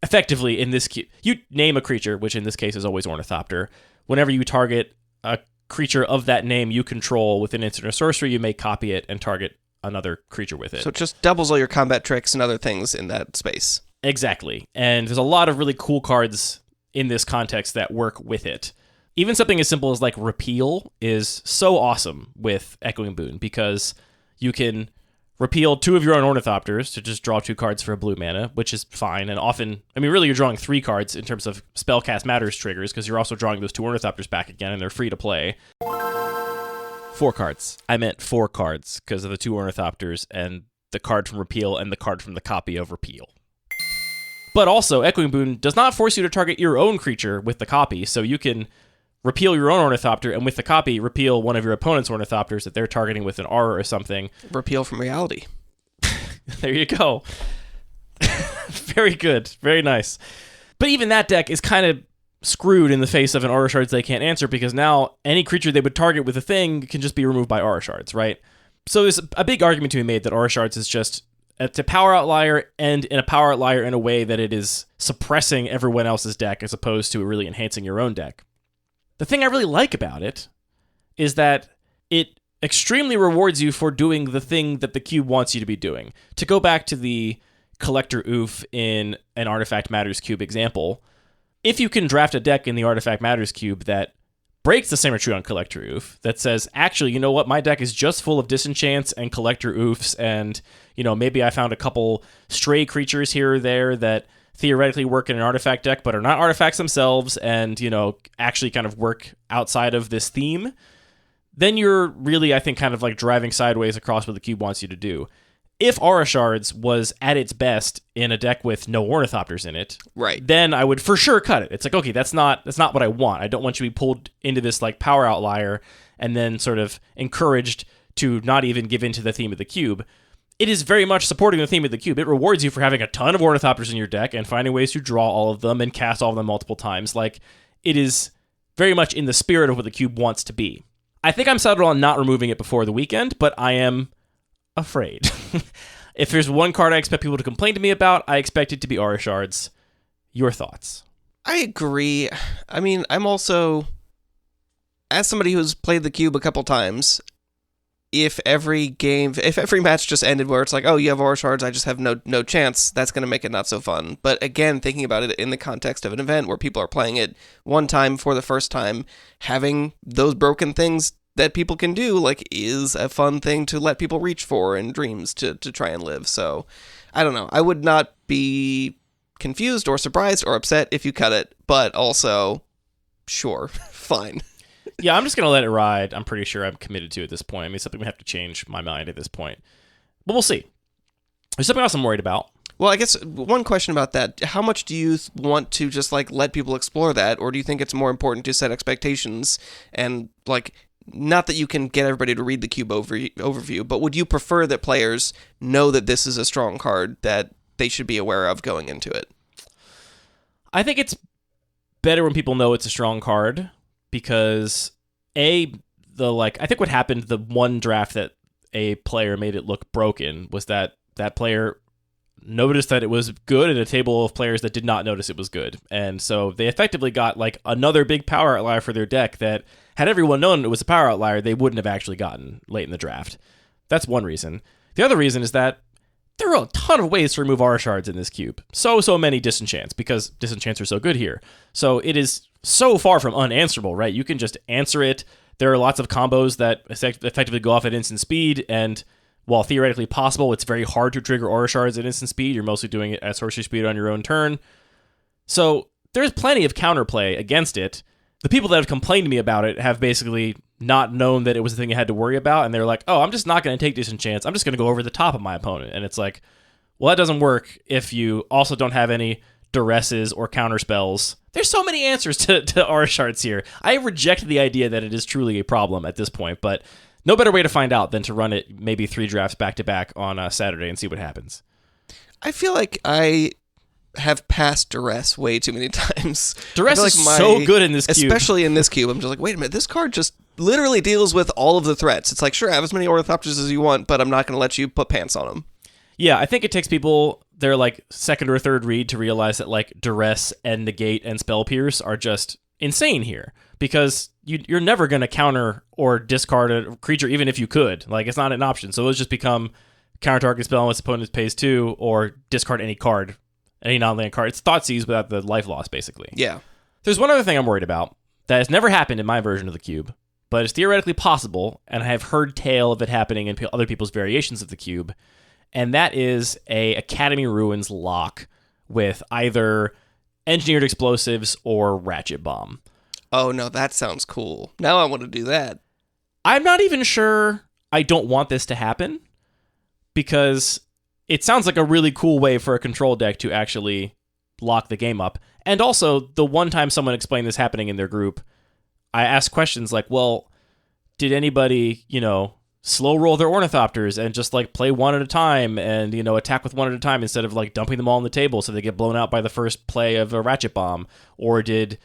effectively in this cube, you name a creature, which in this case is always Ornithopter. Whenever you target a creature of that name you control with an instant or sorcery, you may copy it and target another creature with it. So it just doubles all your combat tricks and other things in that space. Exactly. And there's a lot of really cool cards in this context that work with it. Even something as simple as like Repeal is so awesome with Echoing Boon, because you can repeal 2 of your own Ornithopters to just draw 2 cards for a blue mana, which is fine. And often, I mean, really, you're drawing 3 cards in terms of Spellcast Matters triggers, because you're also drawing those 2 Ornithopters back again, and they're free to play. 4 cards. I meant 4 cards, because of the 2 Ornithopters and the card from Repeal and the card from the copy of Repeal. But also, Echoing Boon does not force you to target your own creature with the copy, so you can repeal your own Ornithopter, and with the copy, repeal one of your opponent's Ornithopters that they're targeting with an Aura or something. Repeal from reality. There you go. Very good. Very nice. But even that deck is kind of screwed in the face of an Aura Shards they can't answer, because now any creature they would target with a thing can just be removed by Aura Shards, right? So there's a big argument to be made that Aura Shards is just a power outlier, and in a power outlier in a way that it is suppressing everyone else's deck as opposed to really enhancing your own deck. The thing I really like about it is that it extremely rewards you for doing the thing that the cube wants you to be doing. To go back to the collector oof in an Artifact Matters cube example, if you can draft a deck in the Artifact Matters cube that breaks the symmetry on collector oof, that says, actually, you know what, my deck is just full of disenchants and collector oofs, and, you know, maybe I found a couple stray creatures here or there that theoretically work in an artifact deck but are not artifacts themselves, and, you know, actually kind of work outside of this theme, then you're really, I think, kind of like driving sideways across what the cube wants you to do. If Aura Shards was at its best in a deck with no Ornithopters in it, right, then I would for sure cut it. It's like, okay, that's not what I want. I don't want you to be pulled into this like power outlier and then sort of encouraged to not even give into the theme of the cube. It is very much supporting the theme of the cube. It rewards you for having a ton of Ornithopters in your deck and finding ways to draw all of them and cast all of them multiple times. Like, it is very much in the spirit of what the cube wants to be. I think I'm settled on not removing it before the weekend, but I am afraid. If there's one card I expect people to complain to me about, I expect it to be Aura Shards. Your thoughts? I agree. I mean, I'm also, as somebody who's played the cube a couple times, if every match just ended where it's like, oh, you have Aura Shards, I just have no chance, that's going to make it not so fun. But again, thinking about it in the context of an event where people are playing it one time for the first time, having those broken things that people can do, like, is a fun thing to let people reach for in dreams to try and live. So, I don't know. I would not be confused or surprised or upset if you cut it, but also, sure, fine. Yeah, I'm just going to let it ride. I'm pretty sure I'm committed to at this point. I mean, something we have to change my mind at this point. But we'll see. There's something else I'm worried about. Well, I guess one question about that. How much do you want to just, like, let people explore that? Or do you think it's more important to set expectations and, like, not that you can get everybody to read the cube overview, but would you prefer that players know that this is a strong card that they should be aware of going into it? I think it's better when people know it's a strong card because, I think what happened, the one draft that a player made it look broken was that player noticed that it was good at a table of players that did not notice it was good. And so they effectively got like another big power outlier for their deck that, had everyone known it was a power outlier, they wouldn't have actually gotten late in the draft. That's one reason. The other reason is that there are a ton of ways to remove Aura Shards in this cube. So many disenchants, because disenchants are so good here. So it is so far from unanswerable, right? You can just answer it. There are lots of combos that effectively go off at instant speed, and while theoretically possible, it's very hard to trigger Aura Shards at instant speed. You're mostly doing it at sorcery speed on your own turn. So there's plenty of counterplay against it. The people that have complained to me about it have basically not known that it was a thing I had to worry about, and they're like, oh, I'm just not going to take disenchants. I'm just going to go over the top of my opponent. And it's like, well, that doesn't work if you also don't have any duresses or counterspells. There's so many answers to Aura Shards here. I reject the idea that it is truly a problem at this point, but no better way to find out than to run it maybe 3 drafts back-to-back on Saturday and see what happens. I feel like I have passed duress way too many times. Duress is so good in this cube. Especially in this cube. I'm just like, wait a minute, this card just literally deals with all of the threats. It's like, sure, have as many Ornithopters as you want, but I'm not going to let you put pants on them. Yeah, I think it takes people their like second or third read to realize that like duress and negate and spell pierce are just insane here, because you're never going to counter or discard a creature even if you could. Like, it's not an option. So it'll just become counter target spell unless opponent pays 2, or discard any card. Any non-land card. It's Thoughtseize without the life loss, basically. Yeah. There's one other thing I'm worried about that has never happened in my version of the cube, but it's theoretically possible, and I have heard tale of it happening in other people's variations of the cube, and that is a Academy Ruins lock with either Engineered Explosives or Ratchet Bomb. Oh, no, that sounds cool. Now I want to do that. I'm not even sure I don't want this to happen, because it sounds like a really cool way for a control deck to actually lock the game up. And also, the one time someone explained this happening in their group, I asked questions like, well, did anybody, slow roll their Ornithopters and just like play one at a time and, attack with one at a time instead of like dumping them all on the table so they get blown out by the first play of a Ratchet Bomb? Or did,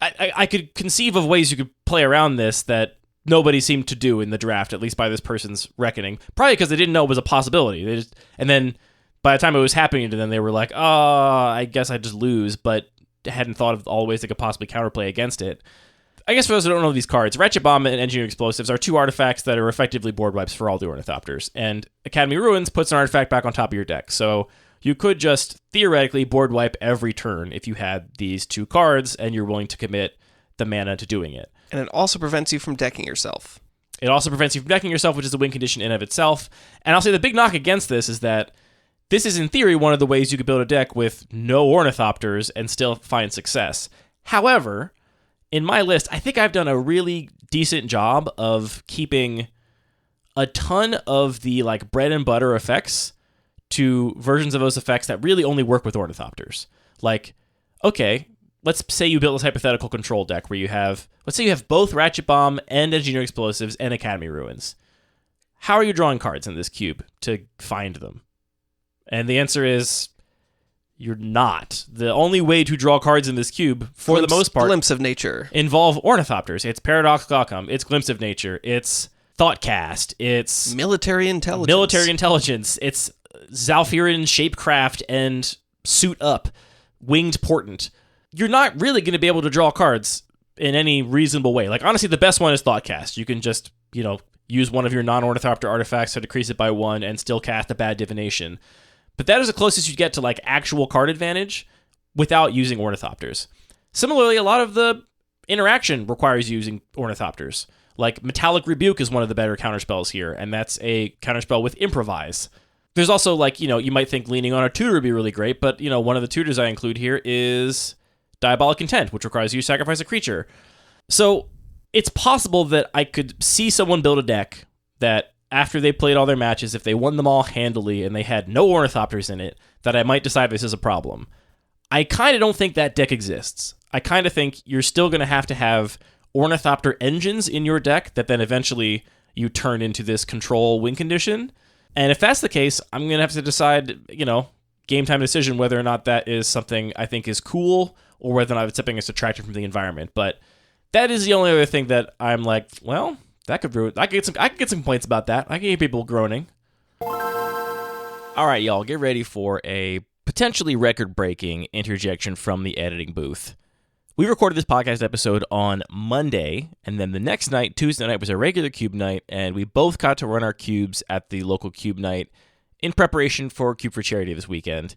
I could conceive of ways you could play around this that nobody seemed to do in the draft, at least by this person's reckoning. Probably because they didn't know it was a possibility. And then by the time it was happening to them, they were like, oh, I guess I just lose, but hadn't thought of all the ways they could possibly counterplay against it. I guess for those who don't know these cards, Ratchet Bomb and Engineered Explosives are two artifacts that are effectively board wipes for all the Ornithopters. And Academy Ruins puts an artifact back on top of your deck. So you could just theoretically board wipe every turn if you had these two cards and you're willing to commit the mana to doing it. And it also prevents you from decking yourself. It also prevents you from decking yourself, which is a win condition in and of itself. And I'll say the big knock against this is that this is, in theory, one of the ways you could build a deck with no Ornithopters and still find success. However, in my list, I think I've done a really decent job of keeping a ton of the like bread and butter effects to versions of those effects that really only work with Ornithopters. Like, okay, let's say you build this hypothetical control deck where you have, let's say you have both Ratchet Bomb and Engineered Explosives and Academy Ruins. How are you drawing cards in this cube to find them? And the answer is, you're not. The only way to draw cards in this cube, for the most part, Glimpse of Nature, involve Ornithopters. It's Paradoxical Outcome. It's Glimpse of Nature. It's Thoughtcast. It's Military Intelligence. It's Zalfirin Shapecraft and Suit Up, Winged Portent. You're not really going to be able to draw cards in any reasonable way. Like, honestly, the best one is Thoughtcast. You can just, use one of your non-Ornithopter artifacts to decrease it by 1 and still cast a bad divination. But that is the closest you get to like actual card advantage without using Ornithopters. Similarly, a lot of the interaction requires using Ornithopters. Like Metallic Rebuke is one of the better counterspells here, and that's a counterspell with Improvise. There's also like, you might think leaning on a tutor would be really great, but one of the tutors I include here is Diabolic Intent, which requires you to sacrifice a creature. So it's possible that I could see someone build a deck that after they played all their matches, if they won them all handily and they had no Ornithopters in it, that I might decide this is a problem. I kind of don't think that deck exists. I kind of think you're still going to have Ornithopter engines in your deck that then eventually you turn into this control win condition. And if that's the case, I'm going to have to decide, game time decision whether or not that is something I think is cool or whether or not it's something that's attractive from the environment. But that is the only other thing that I'm like, well, that could ruin. I could get some complaints about that. I can hear people groaning. All right, y'all, get ready for a potentially record-breaking interjection from the editing booth. We recorded this podcast episode on Monday, and then the next night, Tuesday night, was a regular Cube night, and we both got to run our cubes at the local Cube night in preparation for Cube for Charity this weekend.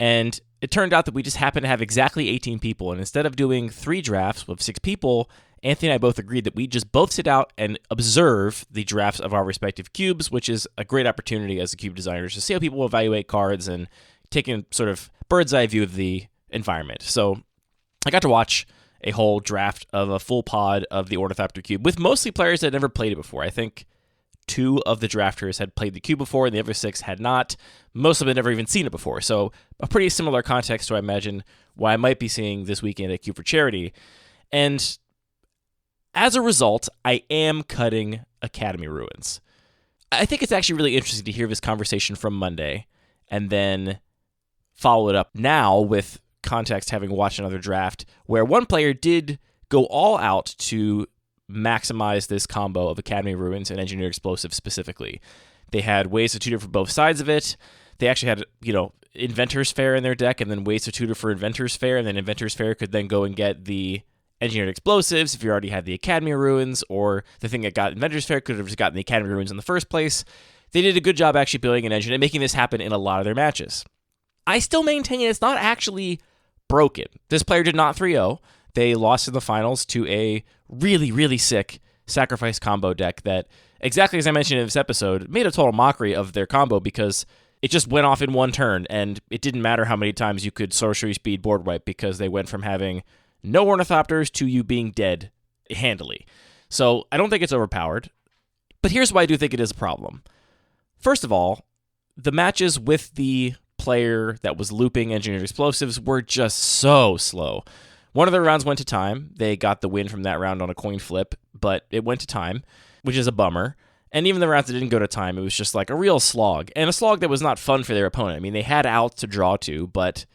And it turned out that we just happened to have exactly 18 people, and instead of doing 3 drafts with 6 people, Anthony and I both agreed that we just both sit out and observe the drafts of our respective cubes, which is a great opportunity as a cube designers to see how people evaluate cards and take a sort of bird's eye view of the environment. So I got to watch a whole draft of a full pod of the Ornithopter cube with mostly players that had never played it before. I think 2 of the drafters had played the cube before and the other 6 had not. Most of them had never even seen it before. So a pretty similar context to, I imagine, what I might be seeing this weekend at Cube for Charity. And as a result, I am cutting Academy Ruins. I think it's actually really interesting to hear this conversation from Monday and then follow it up now with context having watched another draft where one player did go all out to maximize this combo of Academy Ruins and Engineered Explosives specifically. They had ways to tutor for both sides of it. They actually had, Inventor's Fair in their deck and then ways to tutor for Inventor's Fair, and then Inventor's Fair could then go and get the Engineered Explosives if you already had the Academy Ruins, or the thing that got Inventor's Fair could have just gotten the Academy Ruins in the first place. They did a good job actually building an engine and making this happen in a lot of their matches. I still maintain it's not actually broken. This player did not 3-0. They lost in the finals to a really, really sick sacrifice combo deck that, exactly as I mentioned in this episode, made a total mockery of their combo because it just went off in one turn, and it didn't matter how many times you could sorcery speed board wipe because they went from having no Ornithopters to you being dead handily. So I don't think it's overpowered, but here's why I do think it is a problem. First of all, the matches with the player that was looping Engineered Explosives were just so slow. One of their rounds went to time. They got the win from that round on a coin flip, but it went to time, which is a bummer. And even the rounds that didn't go to time, it was just like a real slog, and a slog that was not fun for their opponent. I mean, they had outs to draw to, but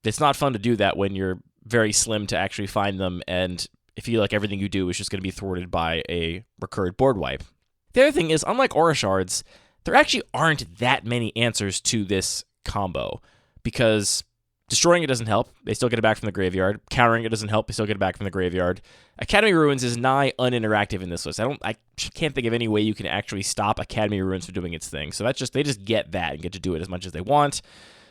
it's not fun to do that when you're very slim to actually find them, and if you feel like everything you do is just going to be thwarted by a recurred board wipe. The other thing is, unlike Aura Shards, there actually aren't that many answers to this combo, because Destroying it doesn't help. They still get it back from the graveyard. Countering it doesn't help. They still get it back from the graveyard. Academy Ruins is nigh uninteractive in this list. I can't think of any way you can actually stop Academy Ruins from doing its thing. So they just get that and get to do it as much as they want.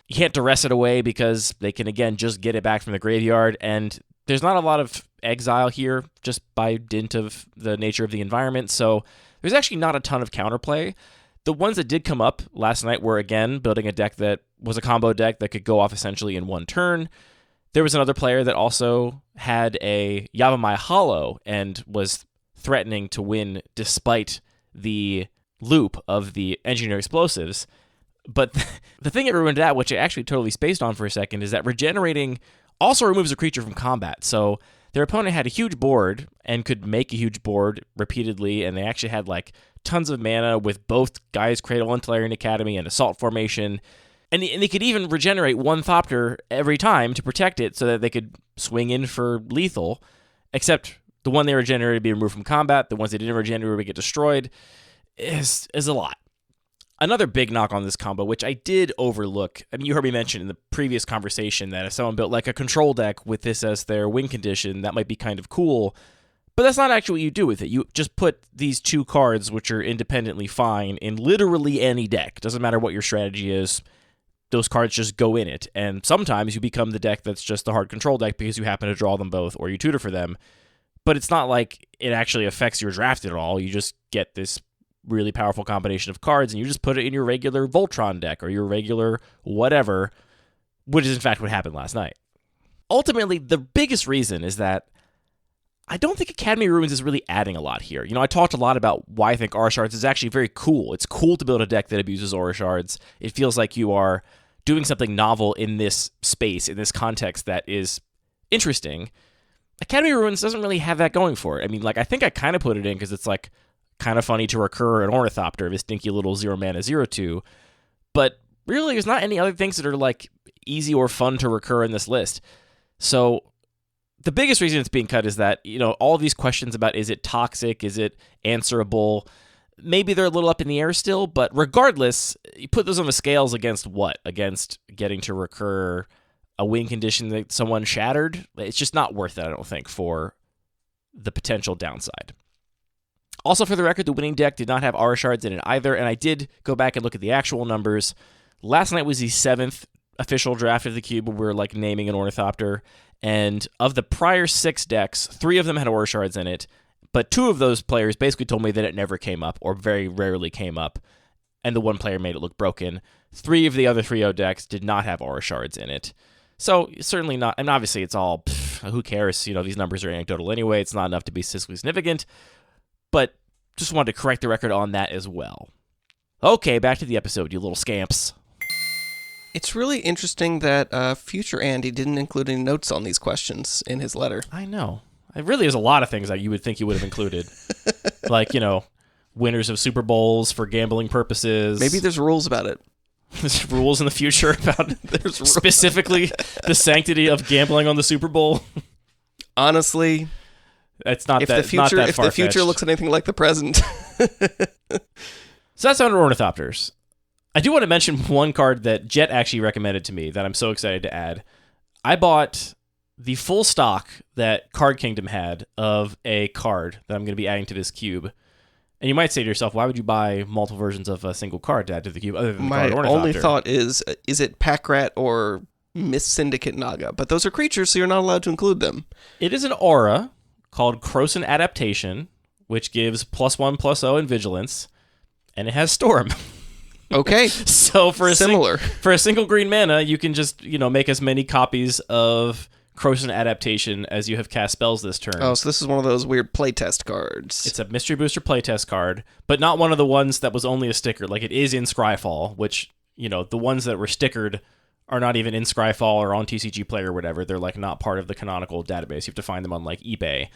You can't duress it away because they can, again, just get it back from the graveyard. And there's not a lot of exile here just by dint of the nature of the environment. So there's actually not a ton of counterplay. The ones that did come up last night were, again, building a deck that was a combo deck that could go off essentially in one turn. There was another player that also had a Yavimaya Hollow and was threatening to win despite the loop of the Engineer Explosives. But the thing that ruined that, which I actually totally spaced on for a second, is that regenerating also removes a creature from combat. So their opponent had a huge board and could make a huge board repeatedly, and they actually had like tons of mana with both Gaia's Cradle and Tolarian Academy and Assault Formation. And they could even regenerate one Thopter every time to protect it so that they could swing in for lethal, except the one they regenerated would be removed from combat, the ones they didn't regenerate would get destroyed, is a lot. Another big knock on this combo, which I did overlook, I mean, you heard me mention in the previous conversation that if someone built like a control deck with this as their win condition, that might be kind of cool, but that's not actually what you do with it. You just put these two cards, which are independently fine, in literally any deck. Doesn't matter what your strategy is. Those cards just go in it, and sometimes you become the deck that's just the hard control deck because you happen to draw them both or you tutor for them, but it's not like it actually affects your draft at all. You just get this really powerful combination of cards, and you just put it in your regular Voltron deck or your regular whatever, which is in fact what happened last night. Ultimately, the biggest reason is that I don't think Academy Ruins is really adding a lot here. You know, I talked a lot about why I think Aura Shards is actually very cool. It's cool to build a deck that abuses Aura Shards. It feels like you are doing something novel in this space, in this context that is interesting. Academy Ruins doesn't really have that going for it. I mean, like, I think I kind of put it in because it's like kind of funny to recur an Ornithopter of a stinky little 0-mana 0/2, but really there's not any other things that are like easy or fun to recur in this list. So the biggest reason it's being cut is that, you know, all these questions about is it toxic, is it answerable, maybe they're a little up in the air still, but regardless, you put those on the scales against what? Against getting to recur a win condition that someone shattered? It's just not worth it, I don't think, for the potential downside. Also, for the record, the winning deck did not have Aura Shards in it either, and I did go back and look at the actual numbers. Last night was the 7th official draft of the Cube where we were like naming an Ornithopter, and of the prior 6 decks, 3 of them had Aura Shards in it, but 2 of those players basically told me that it never came up, or very rarely came up, and the one player made it look broken. 3 of the other 3-0 decks did not have Aura Shards in it. So, certainly not, and obviously it's all, who cares, you know, these numbers are anecdotal anyway, it's not enough to be statistically significant, but just wanted to correct the record on that as well. Okay, back to the episode, you little scamps. It's really interesting that future Andy didn't include any notes on these questions in his letter. I know. It really is a lot of things that you would think you would have included. Like, you know, winners of Super Bowls for gambling purposes. Maybe there's rules about it. There's rules in the future about specifically the sanctity of gambling on the Super Bowl. Honestly, it's not if that the future not that if the future looks anything like the present. So that's under Ornithopters. I do want to mention one card that Jet actually recommended to me that I'm so excited to add. I bought the full stock that Card Kingdom had of a card that I'm going to be adding to this cube. And you might say to yourself, why would you buy multiple versions of a single card to add to the cube other than the card Ornithopter? My only thought is it Packrat or Miss Syndicate Naga? But those are creatures, so you're not allowed to include them. It is an aura called Croson Adaptation, which gives +1/+0 in Vigilance, and it has Storm. Okay. So for a similar for a single green mana, you can just, you know, make as many copies of Croson Adaptation as you have cast spells this turn. Oh, so this is one of those weird playtest cards. It's a Mystery Booster playtest card, but not one of the ones that was only a sticker. Like, it is in Scryfall, which, you know, the ones that were stickered are not even in Scryfall or on TCG Player or whatever. They're, like, not part of the canonical database. You have to find them on, like, eBay.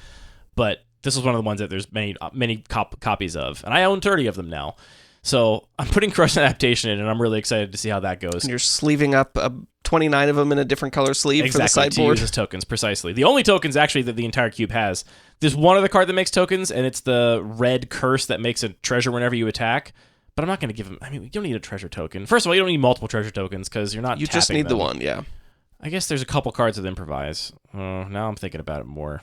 But this is one of the ones that there's many copies of, and I own 30 of them now. So I'm putting Croson Adaptation in, and I'm really excited to see how that goes. And you're sleeving up 29 of them in a different color sleeve for the sideboard. To use as tokens, precisely. The only tokens, actually, that the entire cube has. There's one other card that makes tokens, and it's the red curse that makes a treasure whenever you attack. But I'm not going to give them... I mean, you don't need a treasure token. First of all, you don't need multiple treasure tokens, because you're not You just need the one, yeah. I guess there's a couple cards with improvise. Oh, now I'm thinking about it more.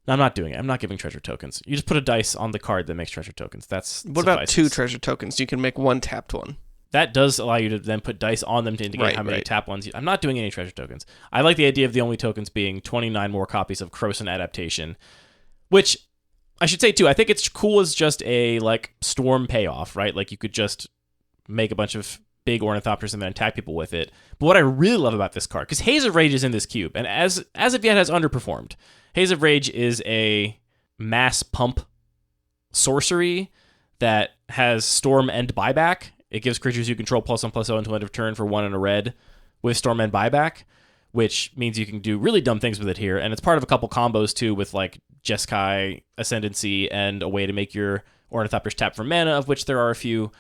No, I'm not doing it. I'm not giving treasure tokens. You just put a dice on the card that makes treasure tokens. What about 2 treasure tokens? You can make 1 tapped one. That does allow you to then put dice on them to indicate how many tap ones. I'm not doing any treasure tokens. I like the idea of the only tokens being 29 more copies of Croson Adaptation, which I should say too, I think it's cool as just a like storm payoff, right? Like you could just make a bunch of big Ornithopters and then attack people with it. But what I really love about this card, because Haze of Rage is in this cube, and as of yet has underperformed. Haze of Rage is a mass pump sorcery that has Storm and Buyback. It gives creatures you control +1/+0 until end of turn for 1 and a red with Storm and Buyback, which means you can do really dumb things with it here. And it's part of a couple combos too with like Jeskai Ascendancy and a way to make your Ornithopters tap for mana, of which there are a few.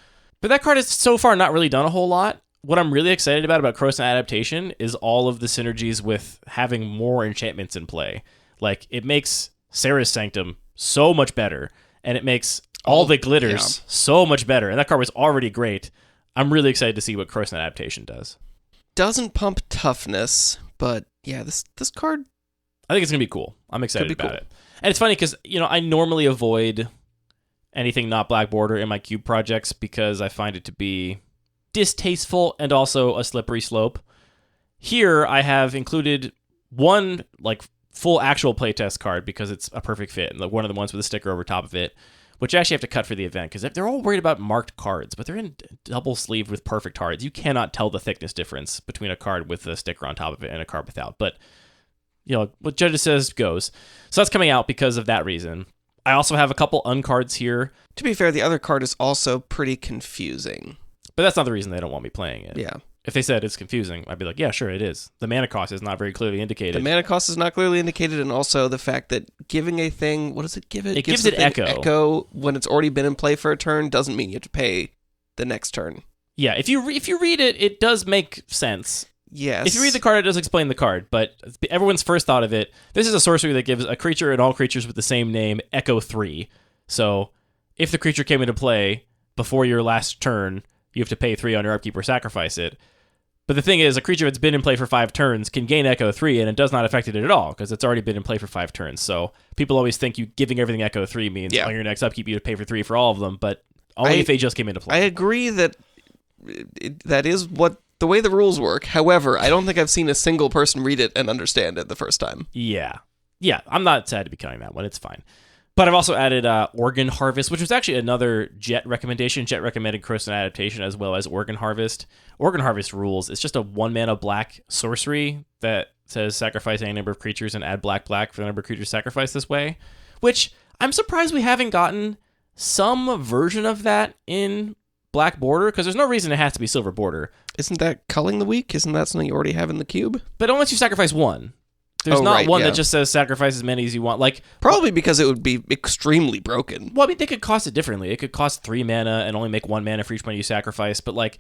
But that card has so far not really done a whole lot. What I'm really excited about Croson Adaptation is all of the synergies with having more enchantments in play. Like, it makes Sarah's Sanctum so much better, and it makes all the glitters so much better. And that card was already great. I'm really excited to see what Croson Adaptation does. Doesn't pump toughness, but yeah, this card... I think it's going to be cool. I'm excited about it. And it's funny because, I normally avoid anything not black border in my cube projects because I find it to be distasteful and also a slippery slope. Here, I have included one, like, full actual playtest card because it's a perfect fit, and one of the ones with a sticker over top of it, which I actually have to cut for the event because they're all worried about marked cards, but they're in double sleeved with perfect cards. You cannot tell the thickness difference between a card with a sticker on top of it and a card without, but what Judges says goes. So that's coming out because of that reason. I also have a couple uncards here. To be fair, the other card is also pretty confusing. But that's not the reason they don't want me playing it. Yeah. If they said it's confusing, I'd be like, yeah, sure, it is. The mana cost is not very clearly indicated. The mana cost is not clearly indicated, and also the fact that giving a thing, what does it give it? It gives it Echo. Echo when it's already been in play for a turn doesn't mean you have to pay the next turn. Yeah, if you read it, it does make sense. Yes. If you read the card, it does explain the card, but everyone's first thought of it, this is a sorcery that gives a creature and all creatures with the same name Echo 3. So if the creature came into play before your last turn, you have to pay 3 on your upkeep or sacrifice it. But the thing is, a creature that's been in play for 5 turns can gain Echo 3, and it does not affect it at all, because it's already been in play for 5 turns. So people always think you giving everything Echo 3 means on your next upkeep you have to pay for 3 for all of them, but only if they just came into play. I agree that that is what the way the rules work. However, I don't think I've seen a single person read it and understand it the first time. Yeah, I'm not sad to be cutting that one. It's fine. But I've also added Organ Harvest, which was actually another Jet recommendation. Jet recommended Croson Adaptation as well as Organ Harvest. Organ Harvest rules. It's just a 1-mana black sorcery that says sacrifice any number of creatures and add black for the number of creatures sacrificed this way, which I'm surprised we haven't gotten some version of that in black border, because there's no reason it has to be silver border. Isn't that Culling the Weak? Isn't that something you already have in the cube? But unless you sacrifice one. There's not one that just says sacrifice as many as you want. Like probably because it would be extremely broken. Well, I mean, they could cost it differently. It could cost 3 mana and only make 1 mana for each one you sacrifice. But like,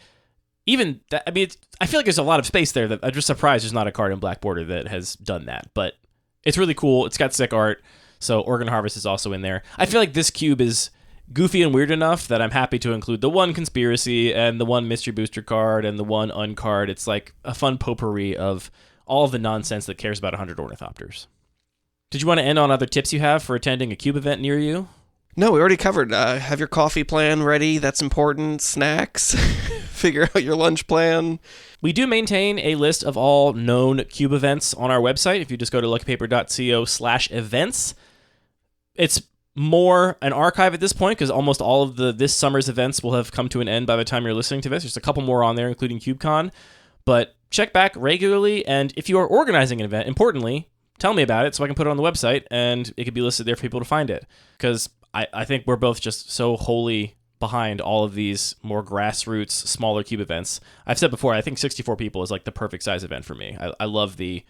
even that, I mean, I feel like there's a lot of space there that I'm just surprised there's not a card in black border that has done that. But it's really cool. It's got sick art. So Organ Harvest is also in there. I feel like this cube is goofy and weird enough that I'm happy to include the one conspiracy and the one mystery booster card and the one uncard. It's like a fun potpourri of all of the nonsense that cares about 100 Ornithopters. Did you want to end on other tips you have for attending a cube event near you? No, we already covered. Have your coffee plan ready. That's important. Snacks. Figure out your lunch plan. We do maintain a list of all known cube events on our website. If you just go to luckypaper.co/events, it's more an archive at this point because almost all of this summer's events will have come to an end by the time you're listening to this. There's a couple more on there, including CubeCon. But check back regularly, and if you are organizing an event, importantly, tell me about it so I can put it on the website, and it could be listed there for people to find it. Because I think we're both just so wholly behind all of these more grassroots, smaller cube events. I've said before, I think 64 people is like the perfect size event for me. I love the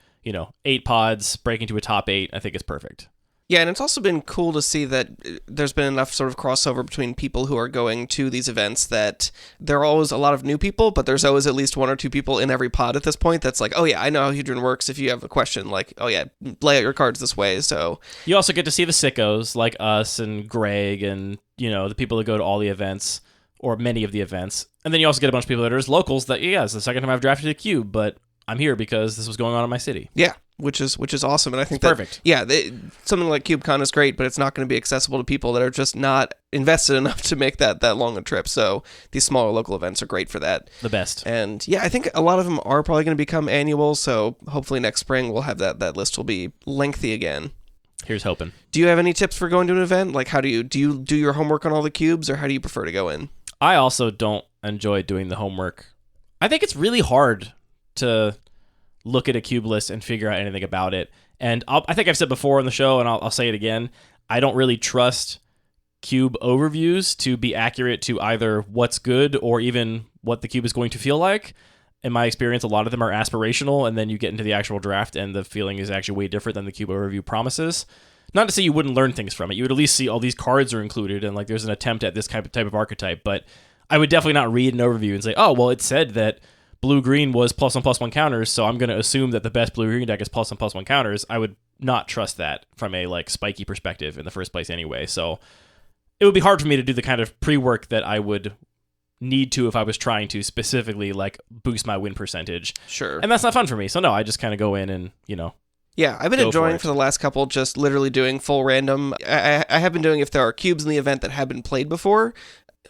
8 pods breaking to a top 8. I think it's perfect. Yeah, and it's also been cool to see that there's been enough sort of crossover between people who are going to these events that there are always a lot of new people, but there's always at least 1 or 2 people in every pod at this point that's like, oh yeah, I know how Hedron works. If you have a question, like, oh yeah, lay out your cards this way. So you also get to see the sickos like us and Greg and, the people that go to all the events or many of the events. And then you also get a bunch of people that are just locals that, it's the second time I've drafted a cube, but I'm here because this was going on in my city. Yeah, which is awesome, and I think Perfect. Yeah, something like CubeCon is great, but it's not going to be accessible to people that are just not invested enough to make that long a trip. So these smaller local events are great for that. The best. And yeah, I think a lot of them are probably going to become annual. So hopefully next spring we'll have that list will be lengthy again. Here's hoping. Do you have any tips for going to an event? Like, how do you do your homework on all the cubes, or how do you prefer to go in? I also don't enjoy doing the homework. I think it's really hard to look at a cube list and figure out anything about it. And I think I've said before on the show, and I'll say it again, I don't really trust cube overviews to be accurate to either what's good or even what the cube is going to feel like. In my experience, a lot of them are aspirational, and then you get into the actual draft, and the feeling is actually way different than the cube overview promises. Not to say you wouldn't learn things from it. You would at least see all these cards are included, and like there's an attempt at this type of archetype. But I would definitely not read an overview and say, oh, well, it said that blue-green was +1/+1 counters, so I'm going to assume that the best blue-green deck is +1/+1 counters. I would not trust that from a like spiky perspective in the first place anyway. So it would be hard for me to do the kind of pre-work that I would need to if I was trying to specifically like boost my win percentage. Sure. And that's not fun for me. So no, I just kind of go in and, Yeah, I've been enjoying for the last couple just literally doing full random. I have been doing, if there are cubes in the event that have been played before,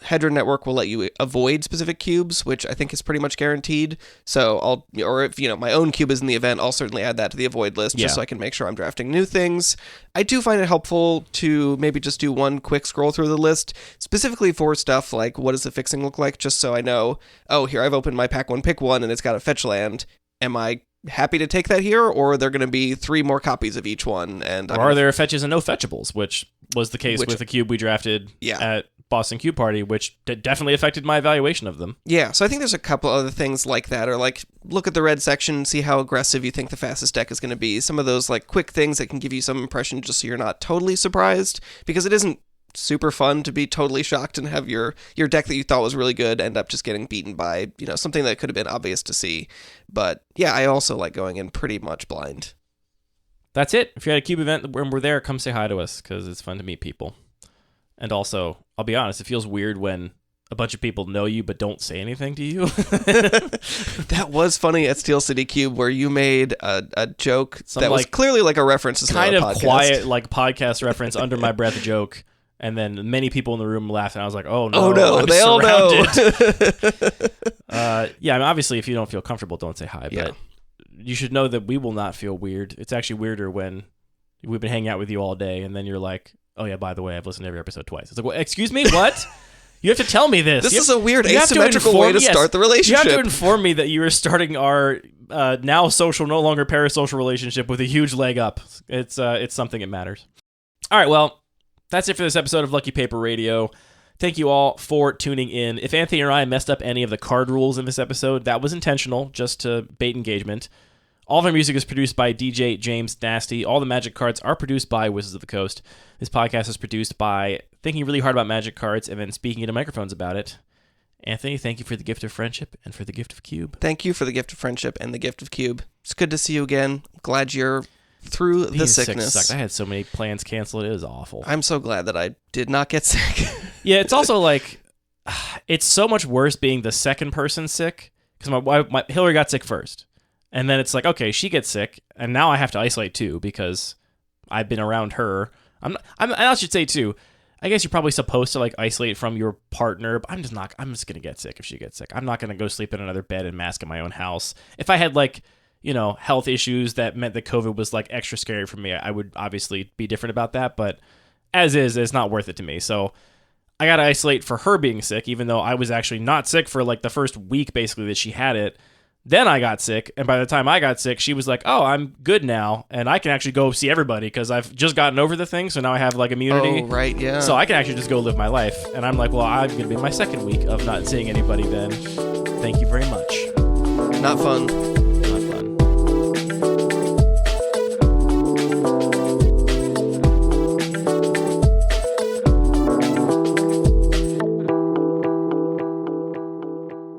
Hedron Network will let you avoid specific cubes, which I think is pretty much guaranteed. So if my own cube is in the event, I'll certainly add that to the avoid list just so I can make sure I'm drafting new things. I do find it helpful to maybe just do one quick scroll through the list, specifically for stuff like what does the fixing look like, just so I know, oh, here I've opened my pack 1, pick 1, and it's got a fetch land. Am I happy to take that here, or are there going to be 3 more copies of each one? Or are there fetches and no fetchables, which was the case with the cube we drafted at Boston Cube Party, which definitely affected my evaluation of them. Yeah, so I think there's a couple other things like that, or like look at the red section, see how aggressive you think the fastest deck is going to be. Some of those like quick things that can give you some impression just so you're not totally surprised, because it isn't super fun to be totally shocked and have your deck that you thought was really good end up just getting beaten by, something that could have been obvious to see. But yeah, I also like going in pretty much blind. That's it. If you're at a cube event when we're there, come say hi to us, because it's fun to meet people. And also, I'll be honest, it feels weird when a bunch of people know you but don't say anything to you. That was funny at Steel City Cube, where you made a joke that was clearly like a reference to some kind of podcast. Quiet, like podcast reference, under my breath joke. And then many people in the room laughed, and I was like, oh no, I'm they all know. Yeah, I mean, obviously, if you don't feel comfortable, don't say hi. But you should know that we will not feel weird. It's actually weirder when we've been hanging out with you all day, and then you're like, oh yeah, by the way, I've listened to every episode twice. It's like, well, excuse me, what? You have to tell me this. This is a weird asymmetrical way to start the relationship. You have to inform me that you are starting our now social, no longer parasocial relationship with a huge leg up. It's something that matters. All right, well, that's it for this episode of Lucky Paper Radio. Thank you all for tuning in. If Anthony or I messed up any of the card rules in this episode, that was intentional, just to bait engagement. All of our music is produced by DJ James Nasty. All the Magic cards are produced by Wizards of the Coast. This podcast is produced by thinking really hard about Magic cards and then speaking into microphones about it. Anthony, thank you for the gift of friendship and for the gift of Cube. Thank you for the gift of friendship and the gift of Cube. It's good to see you again. Glad you're through the sickness. I had so many plans canceled. It was awful. I'm so glad that I did not get sick. Yeah, it's also like, it's so much worse being the second person sick, because my Hillary got sick first. And then it's like, okay, she gets sick, and now I have to isolate too because I've been around her. And I should say too, I guess you're probably supposed to like isolate from your partner, but I'm just gonna get sick if she gets sick. I'm not gonna go sleep in another bed and mask in my own house. If I had like, health issues that meant that COVID was like extra scary for me, I would obviously be different about that. But as is, it's not worth it to me. So I gotta isolate for her being sick, even though I was actually not sick for like the first week basically that she had it. Then I got sick, and by the time I got sick, she was like, oh, I'm good now, and I can actually go see everybody because I've just gotten over the thing, so now I have, like, immunity. Oh, right, yeah. So I can actually just go live my life. And I'm like, well, I'm going to be in my second week of not seeing anybody then. Thank you very much. Not fun.